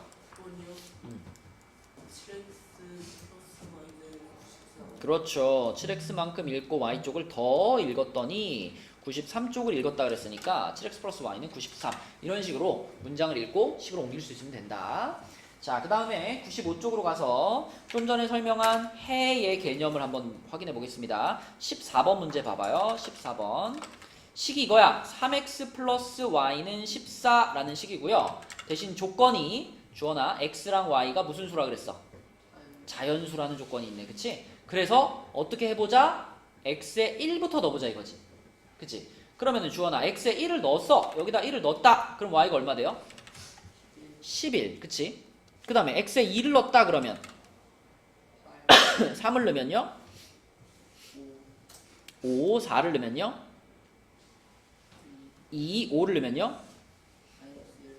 7x 플러스 y는 94. 그렇죠. 7x만큼 읽고 y쪽을 더 읽었더니 93쪽을 읽었다 그랬으니까 7x 플러스 y는 93 이런 식으로 문장을 읽고 식으로 옮길 수 있으면 된다. 자, 그 다음에 95쪽으로 가서 좀 전에 설명한 해의 개념을 한번 확인해 보겠습니다. 14번 문제 봐봐요. 14번 식이 이거야. 3x 플러스 y는 14라는 식이고요. 대신 조건이 주어나 x랑 y가 무슨 수라 그랬어? 자연수라는 조건이 있네. 그치? 그래서 어떻게 해보자? x에 1부터 넣어보자 이거지. 그치? 그러면은 주어나 x에 1을 넣었어. 여기다 1을 넣었다. 그럼 y가 얼마 돼요? 11. 그치? 그 다음에 x에 2를 넣었다 그러면 3을 넣으면요 5, 4를 넣으면요 2, 5를 넣으면요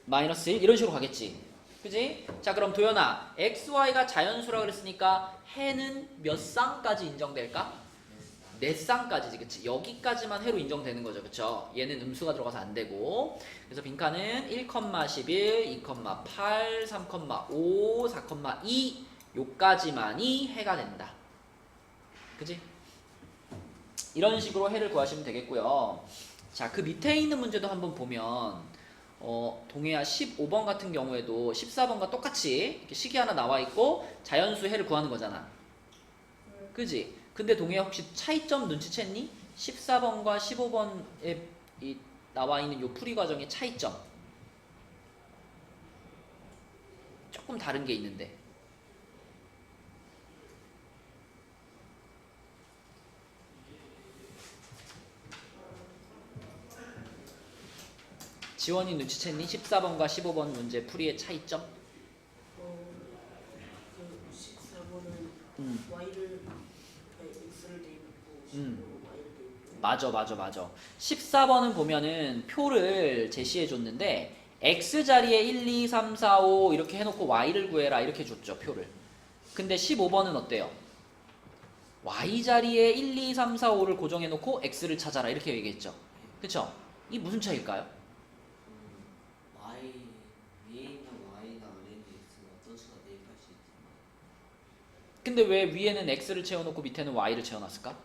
마이너스 1 이런 식으로 가겠지. 그지? 자, 그럼 도연아 x, y가 자연수라 그랬으니까 해는 몇 쌍까지 인정될까? 4쌍까지지. 그치? 여기까지만 해로 인정되는 거죠. 그쵸? 얘는 음수가 들어가서 안 되고. 그래서 빈칸은 1,11, 2,8, 3,5, 4,2 요까지만이 해가 된다. 그치? 이런 식으로 해를 구하시면 되겠고요. 자, 그 밑에 있는 문제도 한번 보면 동해아 15번 같은 경우에도 14번과 똑같이 이렇게 식이 하나 나와 있고 자연수 해를 구하는 거잖아. 그지? 근데 동해아 혹시 차이점 눈치챘니? 14번과 15번에 나와 있는 요 풀이 과정의 차이점 조금 다른 게 있는데 지원이 눈치챘니? 14번과 15번 문제 풀이의 차이점? 그 14번은 y를 x를 대입했고 15는 y를 대입했고. 맞아. 14번은 보면은 표를 제시해 줬는데 x 자리에 1, 2, 3, 4, 5 이렇게 해놓고 y를 구해라 이렇게 줬죠 표를. 근데 15번은 어때요? y 자리에 1, 2, 3, 4, 5를 고정해놓고 x를 찾아라 이렇게 얘기했죠. 그쵸? 이 무슨 차이일까요? Y 위에 있는 Y나 아래에 있는 X는 어떤 수가 대입할 수 있지? 근데 왜 위에는 x를 채워놓고 밑에는 y를 채워놨을까?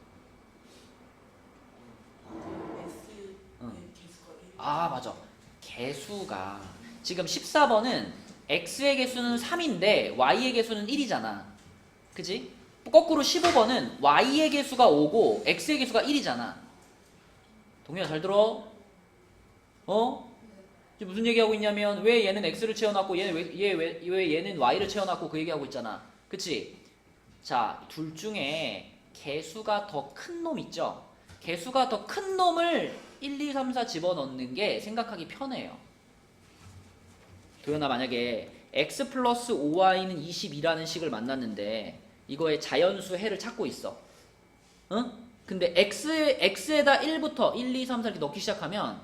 S의 개수가 1. 아 맞아. 개수가 지금 14번은 x의 개수는 3인데 y의 개수는 1이잖아. 그지? 거꾸로 15번은 y의 개수가 5고 x의 개수가 1이잖아. 동현아 잘 들어? 지금 무슨 얘기하고 있냐면 왜 얘는 x를 채워놨고 얘는 왜 얘는 y를 채워놨고 그 얘기하고 있잖아. 그치? 자, 둘 중에 개수가 더 큰 놈 있죠? 개수가 더 큰 놈을 1, 2, 3, 4 집어넣는 게 생각하기 편해요. 도현아 만약에 x 플러스 5y는 22라는 식을 만났는데 이거의 자연수 해를 찾고 있어. 응? 근데 x에다 1부터 1, 2, 3, 4 이렇게 넣기 시작하면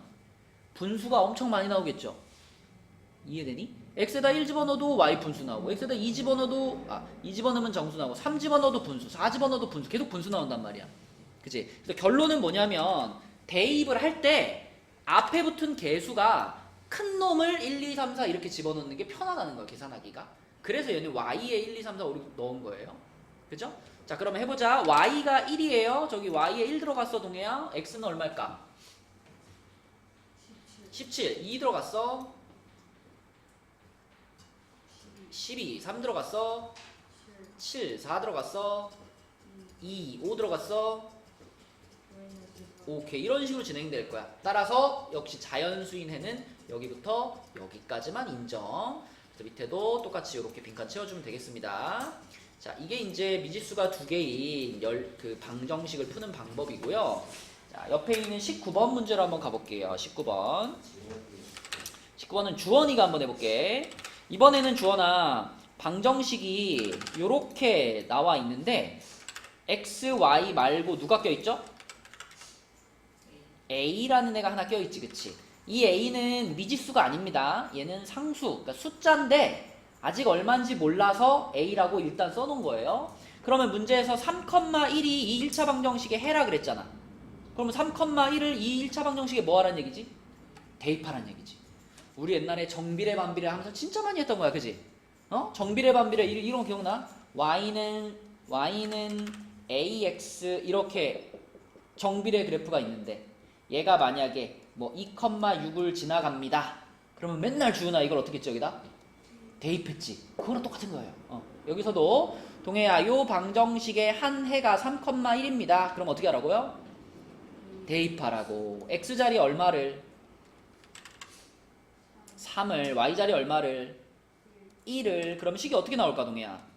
분수가 엄청 많이 나오겠죠? 이해되니? x에다 1 집어넣어도 y 분수 나오고 x에다 2 집어넣어도 2 집어넣으면 정수 나오고 3 집어넣어도 분수 4 집어넣어도 분수 계속 분수 나온단 말이야. 그치? 그래서 결론은 뭐냐면 대입을 할 때 앞에 붙은 개수가 큰 놈을 1, 2, 3, 4 이렇게 집어넣는 게 편하다는 거야 계산하기가. 그래서 얘는 y에 1, 2, 3, 4, 5 이렇게 넣은 거예요. 그죠? 자 그러면 해보자. y가 1이에요. 저기 y에 1 들어갔어 동해야. x는 얼마일까? 17. 2 들어갔어. 12. 3 들어갔어. 7. 4 들어갔어. 2. 5 들어갔어. 오케이. 이런 식으로 진행될 거야. 따라서 역시 자연수인 해는 여기부터 여기까지만 인정. 그래서 밑에도 똑같이 이렇게 빈칸 채워주면 되겠습니다. 자, 이게 이제 미지수가 두 개인 그 방정식을 푸는 방법이고요. 자, 옆에 있는 19번 문제로 한번 가볼게요. 19번. 19번은 주원이가 한번 해볼게. 이번에는 주원아 방정식이 요렇게 나와 있는데 x, y 말고 누가 껴있죠? a라는 애가 하나 껴있지, 그치? 이 a는 미지수가 아닙니다. 얘는 상수, 그러니까 숫자인데 아직 얼마인지 몰라서 a라고 일단 써놓은 거예요. 그러면 문제에서 3,1이 이 1차 방정식에 해라 그랬잖아. 그러면 3,1을 이 1차 방정식에 뭐 하란 얘기지? 대입하란 얘기지. 우리 옛날에 정비례 반비례 하면서 진짜 많이 했던 거야, 그지? 정비례 반비례 이런 거 기억나? y는 ax 이렇게 정비례 그래프가 있는데 얘가 만약에 뭐 2,6을 지나갑니다. 그러면 맨날 주은아 이걸 어떻게 했지 여기다? 대입했지. 그거랑 똑같은 거예요. 여기서도 동해야 요 방정식의 한 해가 3,1입니다. 그럼 어떻게 하라고요? 대입하라고. x자리 얼마를? 3을. y자리 얼마를? 1을. 그럼 식이 어떻게 나올까 동해야?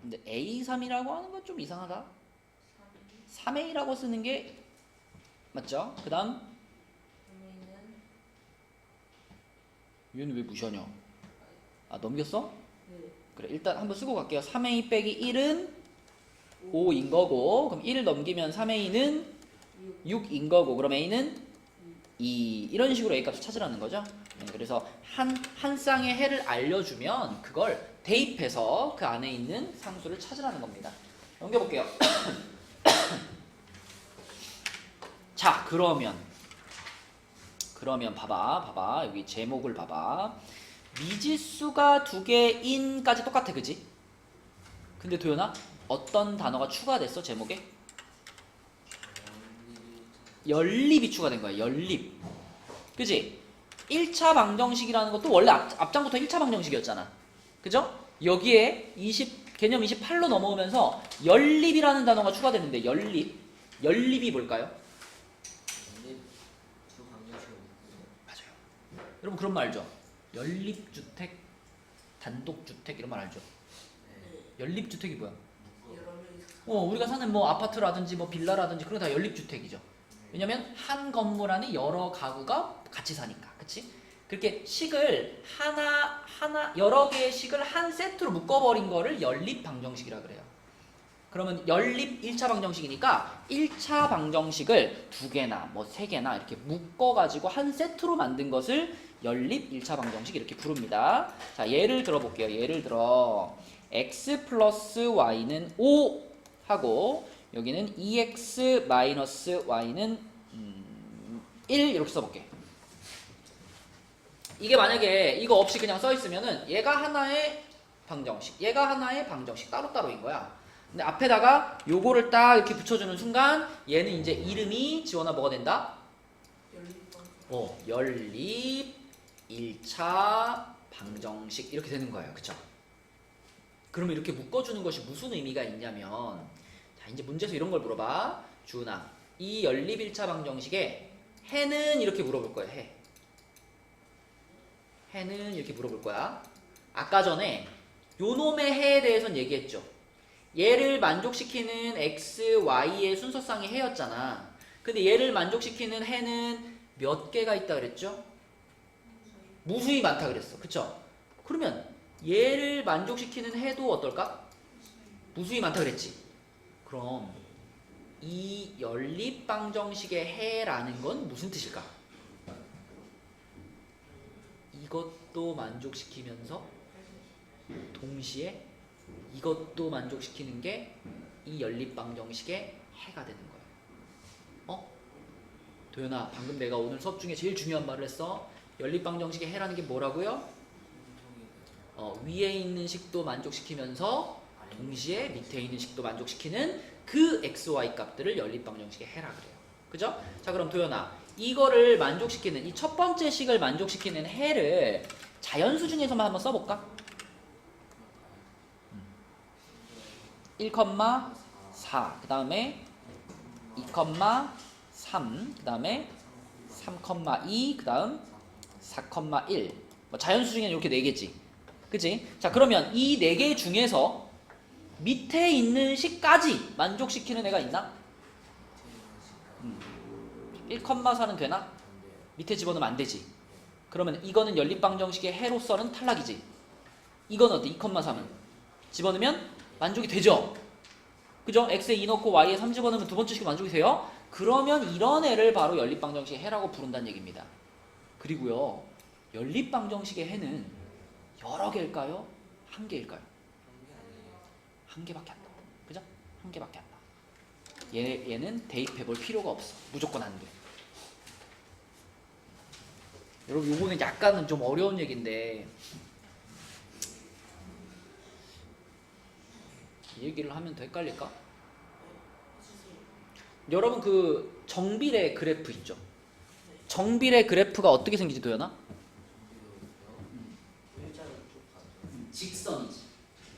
근데 A3이라고 하는 건 좀 이상하다. 3A라고 쓰는 게 맞죠? 그 다음 얘는 왜 무시하냐? 넘겼어? 네. 그래 일단 한번 쓰고 갈게요. 3A 빼기 1은 5인 거고 그럼 1을 넘기면 3A는 6인 거고 그럼 A는 2 이런 식으로 A값을 찾으라는 거죠. 그래서 한 쌍의 해를 알려주면 그걸 대입해서 그 안에 있는 상수를 찾으라는 겁니다. 넘겨볼게요. 자 그러면 봐봐 여기 제목을 봐봐. 미지수가 두 개인까지 똑같아 그지? 근데 도연아 어떤 단어가 추가됐어 제목에? 연립이 추가된 거야. 연립 그지? 1차 방정식이라는 것도 원래 앞장부터 1차 방정식이었잖아. 그죠? 여기에 개념 28로 넘어오면서 연립이라는 단어가 추가되는데 연립이 뭘까요? 두 방정식을 맞아요. 여러분 그런 말 알죠? 연립주택, 단독주택 이런 말 알죠? 연립주택이 뭐야? 여러 명이서 우리가 사는 뭐 아파트라든지 뭐 빌라라든지 그런 거 다 연립주택이죠. 왜냐면 한 건물 안에 여러 가구가 같이 사니까. 그치? 그렇게 식을 여러 개의 식을 한 세트로 묶어버린 거를 연립 방정식이라 그래요. 그러면 연립 1차 방정식이니까 1차 방정식을 2개나 뭐 3개나 이렇게 묶어가지고 한 세트로 만든 것을 연립 1차 방정식 이렇게 부릅니다. 자, 예를 들어 볼게요. 예를 들어 x 플러스 y는 5 하고 여기는 2x 마이너스 y는 1 이렇게 써볼게. 이게 만약에 이거 없이 그냥 써있으면은 얘가 하나의 방정식, 얘가 하나의 방정식 따로따로인 거야. 근데 앞에다가 요거를 딱 이렇게 붙여주는 순간 얘는 이제 이름이 지원아 뭐가 된다? 연립 1차 방정식 이렇게 되는 거예요. 그쵸? 그러면 이렇게 묶어주는 것이 무슨 의미가 있냐면 자, 이제 문제에서 이런 걸 물어봐. 주은아, 이 연립 1차 방정식에 해는 이렇게 물어볼 거야. 해는 이렇게 물어볼 거야. 아까 전에 요놈의 해에 대해서는 얘기했죠. 얘를 만족시키는 x, y의 순서상의 해였잖아. 근데 얘를 만족시키는 해는 몇 개가 있다 그랬죠? 무수히 많다 그랬어. 그쵸? 그러면 얘를 만족시키는 해도 어떨까? 무수히 많다 그랬지. 그럼 이 연립방정식의 해라는 건 무슨 뜻일까? 이것도 만족시키면서 동시에 이것도 만족시키는 게 이 연립방정식의 해가 되는 거예요. 도연아, 방금 내가 오늘 수업 중에 제일 중요한 말을 했어. 연립방정식의 해라는 게 뭐라고요? 위에 있는 식도 만족시키면서 동시에 밑에 있는 식도 만족시키는 그 x, y 값들을 연립방정식의 해라 그래요. 그죠? 자, 그럼 도연아, 이거를 만족시키는 이 첫 번째 식을 만족시키는 해를 자연수 중에서만 한번 써볼까? 1,4 그 다음에 2,3 그 다음에 3,2 그 다음 4,1 뭐 자연수 중에는 이렇게 4개지. 그치? 자, 그러면 이 4개 중에서 밑에 있는 식까지 만족시키는 애가 있나? 1,4는 되나? 밑에 집어넣으면 안 되지. 그러면 이거는 연립방정식의 해로서는 탈락이지. 이건 어때? 2,3은 집어넣으면 만족이 되죠? 그죠? x에 2 넣고 y에 3 집어넣으면 두 번째 식이 만족이 돼요? 그러면 이런 애를 바로 연립방정식의 해라고 부른다는 얘기입니다. 그리고요, 연립방정식의 해는 여러 개일까요? 한 개일까요? 한 개밖에 안 나. 그죠? 한 개밖에 안 나. 얘는 대입해 볼 필요가 없어. 무조건 안 돼. 여러분, 요거는 약간은 좀 어려운 얘기인데 이 얘기를 하면 더 헷갈릴까? 여러분, 그 정비례 그래프 있죠? 정비례 그래프가 어떻게 생기지, 도연아? 직선이지.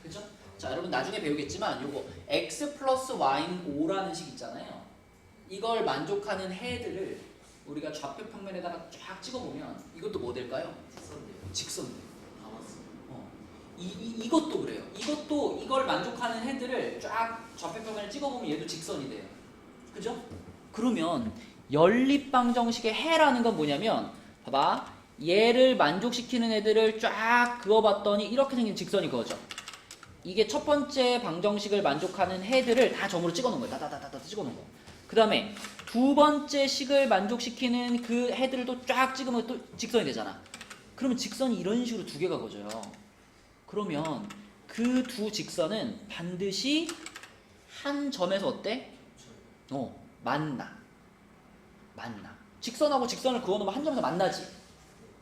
그죠? 자, 여러분 나중에 배우겠지만 요거 x 플러스 y는 5라는 식 있잖아요. 이걸 만족하는 해들을 우리가 좌표 평면에다가 쫙 찍어보면 이것도 뭐 될까요? 직선이에요. 이것도 그래요. 이것도 이걸 만족하는 해들을 쫙 좌표 평면을 찍어보면 얘도 직선이 돼요. 그죠? 그러면 연립방정식의 해라는 건 뭐냐면 봐봐. 얘를 만족시키는 애들을 쫙 그어봤더니 이렇게 생긴 직선이 그어져. 이게 첫 번째 방정식을 만족하는 해들을 다 점으로 찍어놓은 거예요. 다다다다 찍어놓은 거. 그 다음에 두 번째 식을 만족시키는 그 해들도 쫙 찍으면 또 직선이 되잖아. 그러면 직선이 이런 식으로 두 개가 그어져요. 그러면 그 두 직선은 반드시 한 점에서 어때? 만나. 직선하고 직선을 그어놓으면 한 점에서 만나지.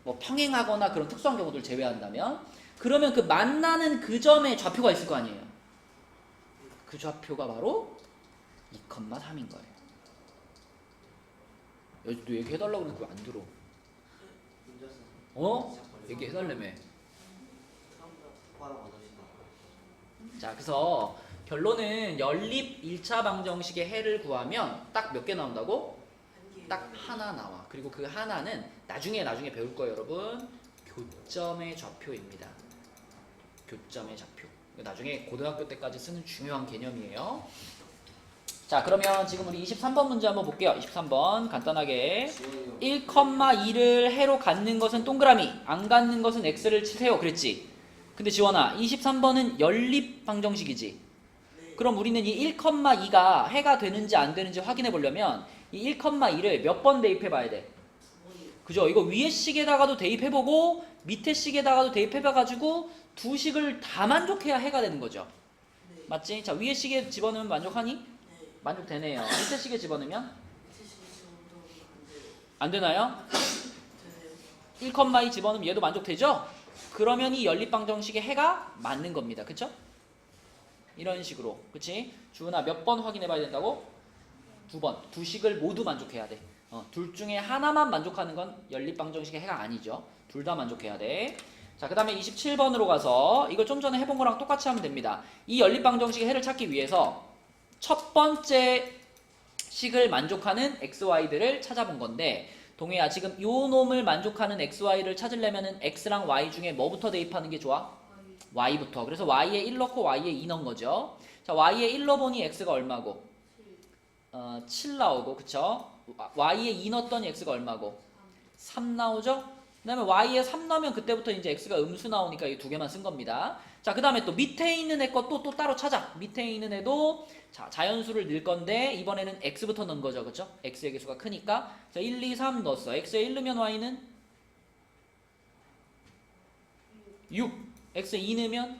뭐 평행하거나 그런 특수한 경우들 제외한다면. 그러면 그 만나는 그 점에 좌표가 있을 거 아니에요. 그 좌표가 바로 2,3인 거예요. 너 얘기해달라고 그러니까 왜 안 들어? 얘기해달라며. 자, 그래서 결론은 연립 1차 방정식의 해를 구하면 딱 몇 개 나온다고? 딱 하나 나와. 그리고 그 하나는 나중에 배울 거예요, 여러분. 교점의 좌표입니다. 교점의 좌표. 나중에 고등학교 때까지 쓰는 중요한 개념이에요. 자, 그러면 지금 우리 23번 문제 한번 볼게요. 23번 간단하게 지원이요. 1,2를 해로 갖는 것은 동그라미, 안 갖는 것은 x를 치세요. 그랬지? 근데 지원아, 23번은 연립 방정식이지? 그럼 우리는 이 1,2가 해가 되는지 안 되는지 확인해 보려면 이 1,2를 몇 번 대입해 봐야 돼? 그죠? 이거 위에 식에다가도 대입해보고 밑에 식에다가도 대입해봐가지고 두 식을 다 만족해야 해가 되는 거죠. 네. 맞지? 자, 위에 식에 집어넣으면 만족하니? 네. 만족되네요. 밑에 식에 집어넣으면? 지금도 안 되나요? 되네요. 1,2 집어넣으면 얘도 만족되죠? 그러면 이 연립방정식의 해가 맞는 겁니다. 그쵸? 이런 식으로. 그치? 주은아 몇 번 확인해 봐야 된다고? 2번. 두 식을 모두 만족해야 돼. 둘 중에 하나만 만족하는 건 연립방정식의 해가 아니죠. 둘 다 만족해야 돼. 자, 그 다음에 27번으로 가서 이걸 좀 전에 해본 거랑 똑같이 하면 됩니다. 이 연립방정식의 해를 찾기 위해서 첫 번째 식을 만족하는 xy들을 찾아본 건데, 동해야 지금 요 놈을 만족하는 xy를 찾으려면은 x랑 y 중에 뭐부터 대입하는 게 좋아? y부터. 그래서 y에 1 넣고 y에 2 넣은 거죠. 자, y에 1 넣어보니 x가 얼마고? 7 나오고, 그쵸? y에 2 넣었더니 x가 얼마고? 3 나오죠? 그 다음에 y에 3 넣으면 그때부터 이제 x가 음수 나오니까 이 두 개만 쓴 겁니다. 자, 그 다음에 또 밑에 있는 애 거 또 따로 찾아. 밑에 있는 애도 자, 자연수를 넣을 건데 이번에는 x부터 넣은 거죠. 그쵸? x의 개수가 크니까. 자, 1, 2, 3 넣었어. x에 1 넣으면 y는 6. x에 2 넣으면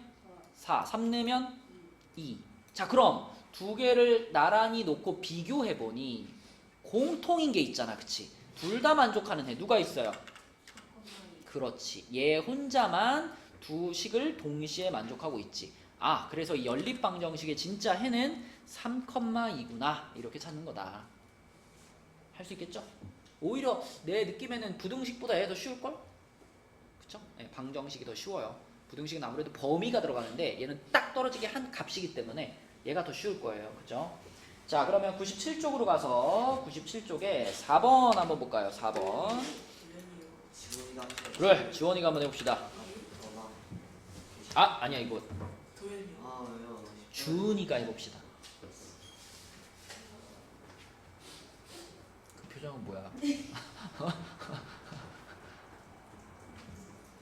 4. 3 넣으면 2. 자, 그럼 두 개를 나란히 놓고 비교해보니 공통인 게 있잖아. 그치? 둘 다 만족하는 애 누가 있어요? 그렇지. 얘 혼자만 두 식을 동시에 만족하고 있지. 아, 그래서 이 연립방정식의 진짜 해는 3,2구나 이렇게 찾는 거다. 할 수 있겠죠? 오히려 내 느낌에는 부등식보다 얘가 더 쉬울걸? 그쵸? 네, 방정식이 더 쉬워요. 부등식은 아무래도 범위가 들어가는데 얘는 딱 떨어지게 한 값이기 때문에 얘가 더 쉬울 거예요. 그죠? 자, 그러면 97쪽으로 가서 97쪽에 4번 한번 볼까요? 4번. 지원이가 한 번. 그래, 지원이가 한번 해봅시다. 아, 아니야, 이거 도현이요. 아 왜요? 주은이가 해봅시다. 그 표정은 뭐야?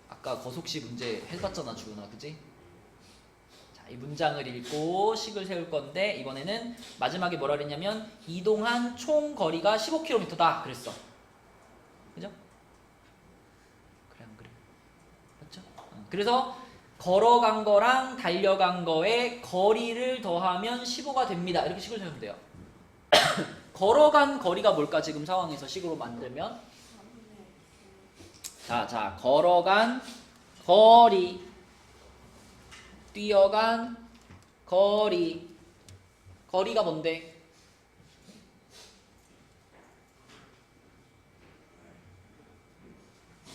아까 거속시 문제 해봤잖아, 주은아, 그지? 자, 이 문장을 읽고 식을 세울 건데 이번에는 마지막에 뭐라 그랬냐면 이동한 총 거리가 15km다 그랬어. 그죠? 그래, 안 그래? 맞죠? 그래서 걸어간 거랑 달려간 거의 거리를 더하면 15가 됩니다. 이렇게 식을 세우면 돼요. 걸어간 거리가 뭘까? 지금 상황에서 식으로 만들면 자, 걸어간 거리, 뛰어간 거리, 거리가 뭔데?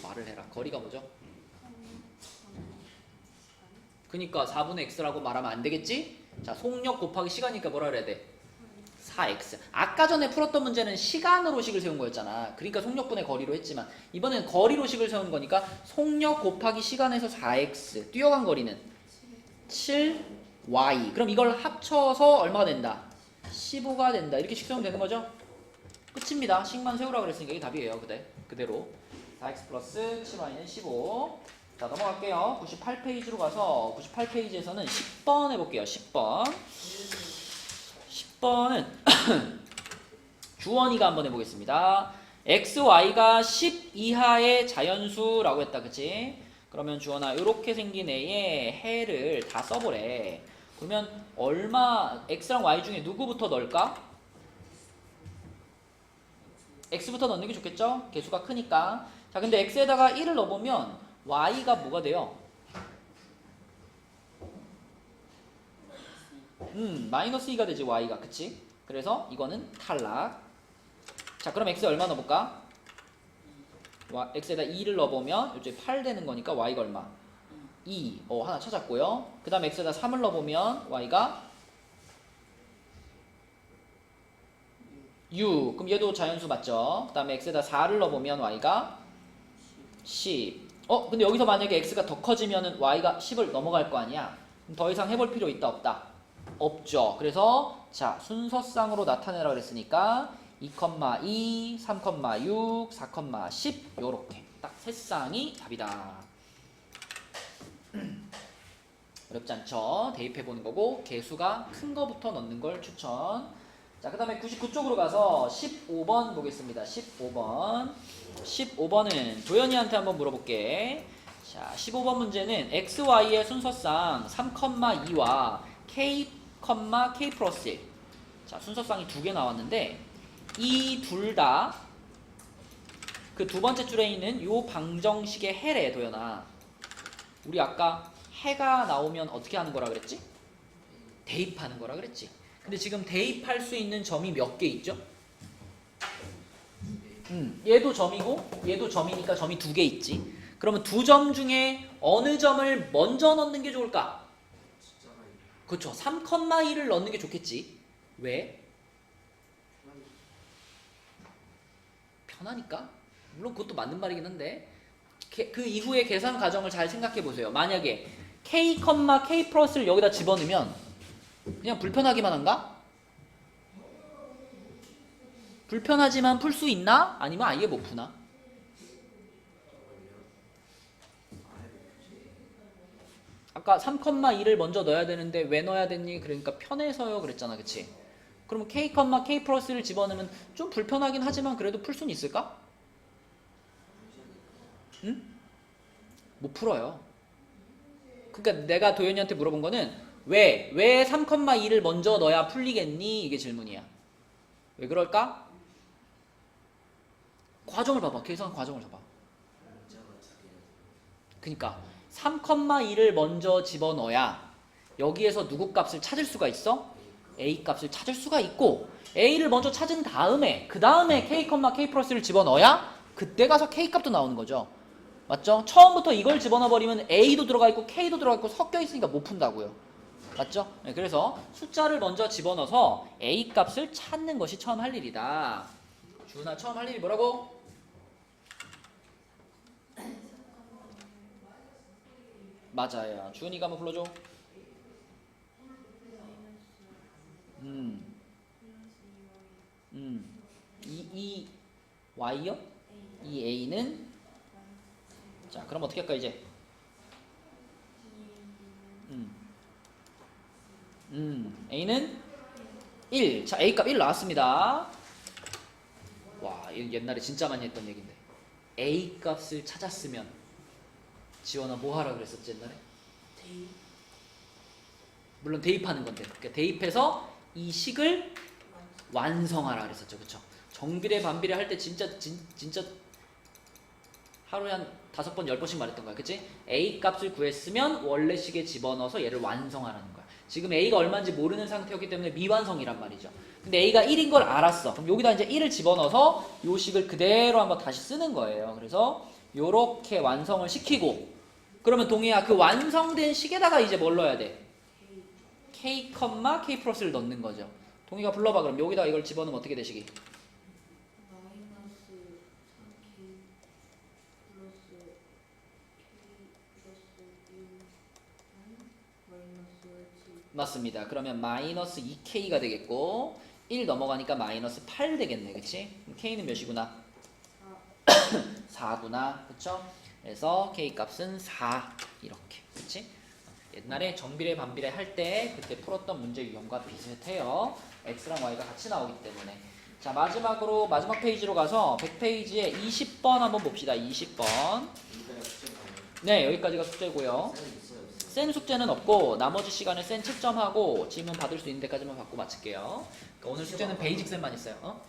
말을 해라. 거리가 뭐죠? 그니까 4분의 x라고 말하면 안 되겠지? 자, 속력 곱하기 시간이니까 뭐라 그래야 돼? 4x. 아까 전에 풀었던 문제는 시간으로 식을 세운 거였잖아. 그러니까 속력분의 거리로 했지만 이번엔 거리로 식을 세운 거니까 속력 곱하기 시간에서 4x. 뛰어간 거리는 7y. 그럼 이걸 합쳐서 얼마가 된다? 15가 된다. 이렇게 식 세우면 되는 거죠? 끝입니다. 식만 세우라 그랬으니까 이게 답이에요. 그대로. 4x 플러스 7y는 15. 자, 넘어갈게요. 98페이지로 가서 98페이지에서는 10번 해볼게요. 10번. 10번은 주원이가 한번 해보겠습니다. x, y가 10 이하의 자연수라고 했다. 그치? 그러면 주원아, 이렇게 생긴 애의 해를 다 써보래. 그러면 얼마, x랑 y 중에 누구부터 넣을까? x부터 넣는 게 좋겠죠? 개수가 크니까. 자, 근데 x에다가 1을 넣어보면 y가 뭐가 돼요? 마이너스 2가 되지, y가. 그치? 그래서 이거는 탈락. 자, 그럼 x 얼마 넣어볼까? x에다 2를 넣어보면 이쪽에 8 되는 거니까 y가 얼마? 2. 하나 찾았고요. 그 다음 x에다 3을 넣어보면 y가 6. 그럼 얘도 자연수 맞죠? 그 다음에 x에다 4를 넣어보면 y가 10. 근데 여기서 만약에 x가 더 커지면은 y가 10을 넘어갈 거 아니야? 그럼 더 이상 해볼 필요 있다 없다? 없죠. 그래서 자, 순서상으로 나타내라 그랬으니까 2,2, 3,6, 4,10 요렇게 딱 세 쌍이 답이다. 어렵지 않죠? 대입해 보는 거고 개수가 큰 거부터 넣는 걸 추천. 자, 그 다음에 99쪽으로 가서 15번 보겠습니다. 15번. 15번은 도현이한테 한번 물어볼게. 자, 15번 문제는 x, y의 순서상 3,2와 k, k 플러스 1. 자, 순서상이 두 개 나왔는데 이 둘 다 그 두 번째 줄에 있는 요 방정식의 해래, 도현아. 우리 아까 해가 나오면 어떻게 하는 거라 그랬지? 대입하는 거라 그랬지. 근데 지금 대입할 수 있는 점이 몇 개 있죠? 얘도 점이고 얘도 점이니까 점이 두 개 있지. 그러면 두 점 중에 어느 점을 먼저 넣는 게 좋을까? 그렇죠. 3,2를 넣는 게 좋겠지. 왜? 편하니까? 물론 그것도 맞는 말이긴 한데 그 이후의 계산 과정을 잘 생각해 보세요. 만약에 k, k 플러스를 여기다 집어넣으면 그냥 불편하기만 한가? 불편하지만 풀 수 있나? 아니면 아예 못 푸나? 아까 3,2를 먼저 넣어야 되는데 왜 넣어야 됐니? 그러니까 편해서요 그랬잖아, 그치? 그럼 k, k 플러스를 집어넣으면 좀 불편하긴 하지만 그래도 풀 수는 있을까? 응? 못 풀어요. 그러니까 내가 도현이한테 물어본 거는 왜 3,2를 먼저 넣어야 풀리겠니? 이게 질문이야. 왜 그럴까? 과정을 봐봐. 계산 과정을 봐봐. 그러니까 3,2를 먼저 집어넣어야 여기에서 누구 값을 찾을 수가 있어? A 값을 찾을 수가 있고 A를 먼저 찾은 다음에 그 다음에 K, K 플러스를 집어넣어야 그때 가서 K 값도 나오는 거죠. 맞죠? 처음부터 이걸 집어넣어버리면 A도 들어가 있고 K도 들어가 있고 섞여 있으니까 못 푼다고요. 맞죠? 네, 그래서 숫자를 먼저 집어넣어서 A 값을 찾는 것이 처음 할 일이다. 주은아, 처음 할 일이 뭐라고? 맞아요. 주은이가 한번 불러줘. 이 Y요? 이 A는 자, 그럼 어떻게 할까 이제? A는 1. 자, A 값 1 나왔습니다. 와, 이거 옛날에 진짜 많이 했던 얘기인데. A 값을 찾았으면 지원아 뭐 하라 그랬었지 옛날에? 대입. 물론 대입하는 건데. 그러니까 대입해서 이 식을 완성하라 그랬었죠. 그쵸? 정비례 반비례 할 때 진짜 하루에 한 5번 10번씩 말했던 거야. 그치? A 값을 구했으면 원래 식에 집어넣어서 얘를 완성하라는 거야. 지금 A가 얼마인지 모르는 상태였기 때문에 미완성이란 말이죠. 근데 A가 1인 걸 알았어. 그럼 여기다 이제 1을 집어넣어서 요 식을 그대로 한번 다시 쓰는 거예요. 그래서 요렇게 완성을 시키고 그러면 동희야 그 완성된 식에다가 이제 뭘 넣어야 돼? K, K 플러스를 넣는 거죠. 동희가 불러봐. 그럼 여기다 이걸 집어넣으면 어떻게 되시기? 맞습니다. 그러면 마이너스 2K가 되겠고 1 넘어가니까 마이너스 8 되겠네. 그치? 그럼 K는 몇이구나? 4구나. 그쵸? 그래서 K 값은 4 이렇게. 그치? 옛날에 정비례 반비례 할 때 그때 풀었던 문제 유형과 비슷해요. X랑 Y가 같이 나오기 때문에. 자, 마지막으로 마지막 페이지로 가서 100페이지에 20번 한번 봅시다. 20번. 네, 여기까지가 숙제고요. 센 숙제는 없고 나머지 시간에 센 채점하고 질문 받을 수 있는 데까지만 받고 마칠게요. 그러니까 오늘 숙제는 베이직 셈만 있어요. 어?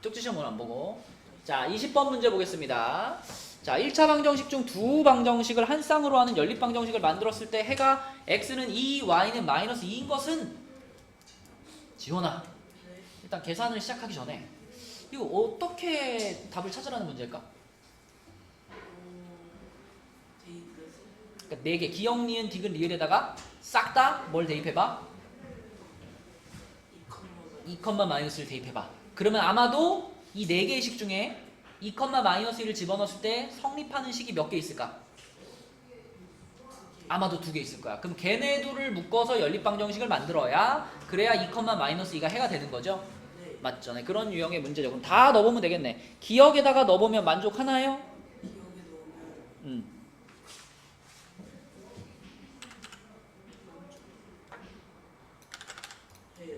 쪽지 시험은 안 보고. 자, 20번 문제 보겠습니다. 자, 1차 방정식 중 두 방정식을 한 쌍으로 하는 연립 방정식을 만들었을 때 해가 x는 2, y는 마이너스 2인 것은 지원아. 일단 계산을 시작하기 전에 이거 어떻게 답을 찾으라는 문제일까? 대입해서 그러니까 4개 기역, 니은, 디귿, 리을에다가 싹 다 뭘 대입해봐? 2, 마이너스를 대입해봐. 그러면 아마도 이 4개의 식 중에 2, 마이너스 1을 집어넣었을 때 성립하는 식이 몇 개 있을까? 아마도 두 개 있을 거야. 그럼 걔네 둘을 묶어서 연립방정식을 만들어야 그래야 2, 마이너스 2가 해가 되는 거죠. 네. 맞죠? 네, 그런 유형의 문제죠. 그럼 다 넣어보면 되겠네. 기억에다가 넣어보면 만족하나요? 기억에 넣으면 음. 해요.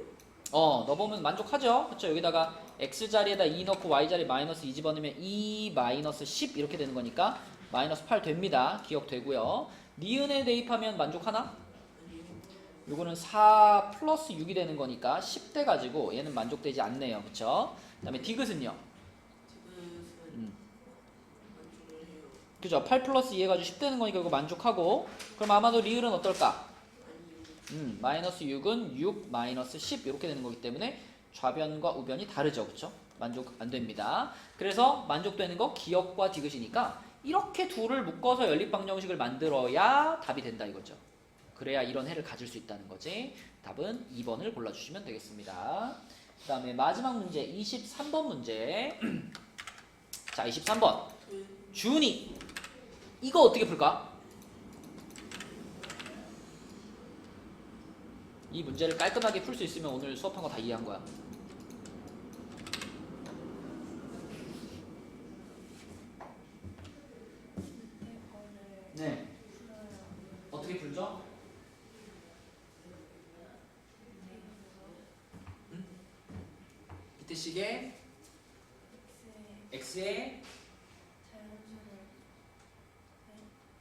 넣어보면 만족하죠. 그렇죠? 여기다가 x 자리에다 2 넣고 y 자리 마이너스 2 집어넣으면 2 마이너스 10 이렇게 되는 거니까 마이너스 8 됩니다. 기억되고요. 니은에 대입하면 만족하나? 아니요. 요거는 4 플러스 6이 되는 거니까 10 돼가지고 얘는 만족되지 않네요. 그쵸? 그 다음에 디귿은요? 지금은 만족을 해요. 그죠? 8 플러스 2 해가지고 10 되는 거니까 이거 만족하고 그럼 아마도 리을은 어떨까? 아니요. 마이너스 6은 6 마이너스 10 이렇게 되는 거기 때문에 좌변과 우변이 다르죠. 그쵸? 만족 안 됩니다. 그래서 만족되는 거 기억과 디귿이니까 이렇게 둘을 묶어서 연립방정식을 만들어야 답이 된다 이거죠. 그래야 이런 해를 가질 수 있다는 거지. 답은 2번을 골라주시면 되겠습니다. 그 다음에 마지막 문제 23번 문제. 자 23번 준이 이거 어떻게 풀까? 이 문제를 깔끔하게 풀 수 있으면 오늘 수업한 거 다 이해한 거야. 네. 어떻게 풀죠? 밑에 식에 x에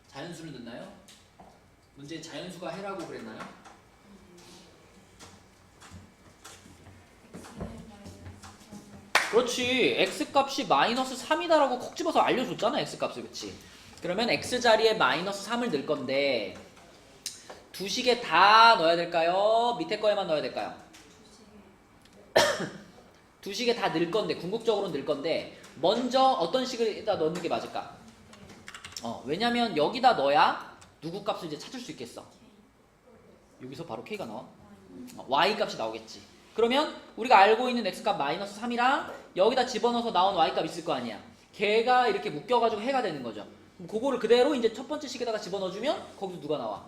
자연수를 넣나요? 문제 자연수가 해라고 그랬나요? 그렇지. x값이 마이너스 3이다라고 콕 집어서 알려줬잖아. x값을. 그치? 그러면 x자리에 마이너스 3을 넣을 건데 두 식에 다 넣어야 될까요? 밑에 거에만 넣어야 될까요? 두 식에 다 넣을 건데 궁극적으로 넣을 건데 먼저 어떤 식에다 넣는 게 맞을까? 왜냐면 여기다 넣어야 누구 값을 이제 찾을 수 있겠어. 여기서 바로 k가 나와. y 값이 나오겠지. 그러면 우리가 알고 있는 x값 마이너스 3이랑 여기다 집어넣어서 나온 y값 있을 거 아니야. 걔가 이렇게 묶여가지고 해가 되는 거죠. 그럼 그거를 그대로 이제 첫 번째 식에다가 집어넣어주면 거기서 누가 나와?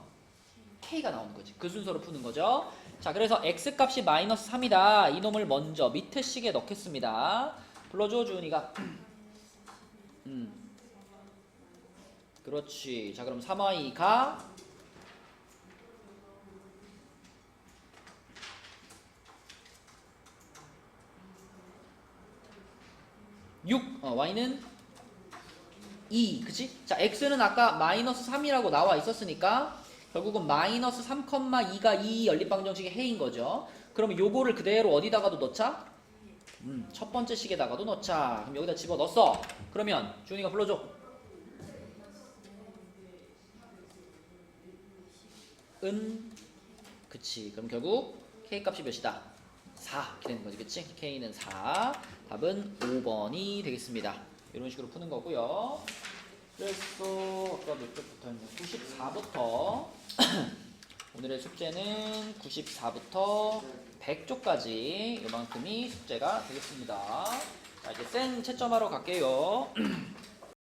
k가 나오는 거지. 그 순서로 푸는 거죠. 자, 그래서 x값이 마이너스 3이다. 이놈을 먼저 밑에 식에 넣겠습니다. 불러줘, 주은이가. 그렇지. 자, 그럼 3y가 6, y는 2, 그치? 자, x는 아까 마이너스 3이라고 나와 있었으니까 결국은 마이너스 3,2가 이 연립방정식의 해인 거죠. 그러면 요거를 그대로 어디다가도 넣자? 첫 번째 식에다가도 넣자. 그럼 여기다 집어넣었어. 그러면 주은이가 불러줘. 그치. 그럼 결국 k값이 몇이다? 4 이렇게 되는 거지. 그치? k는 4. 답은 5번이 되겠습니다. 이런 식으로 푸는 거고요. 그래서 아까 몇 쪽부터 했냐? 94부터 오늘의 숙제는 94부터 100쪽까지 이만큼이 숙제가 되겠습니다. 자, 이제 생 채점하러 갈게요.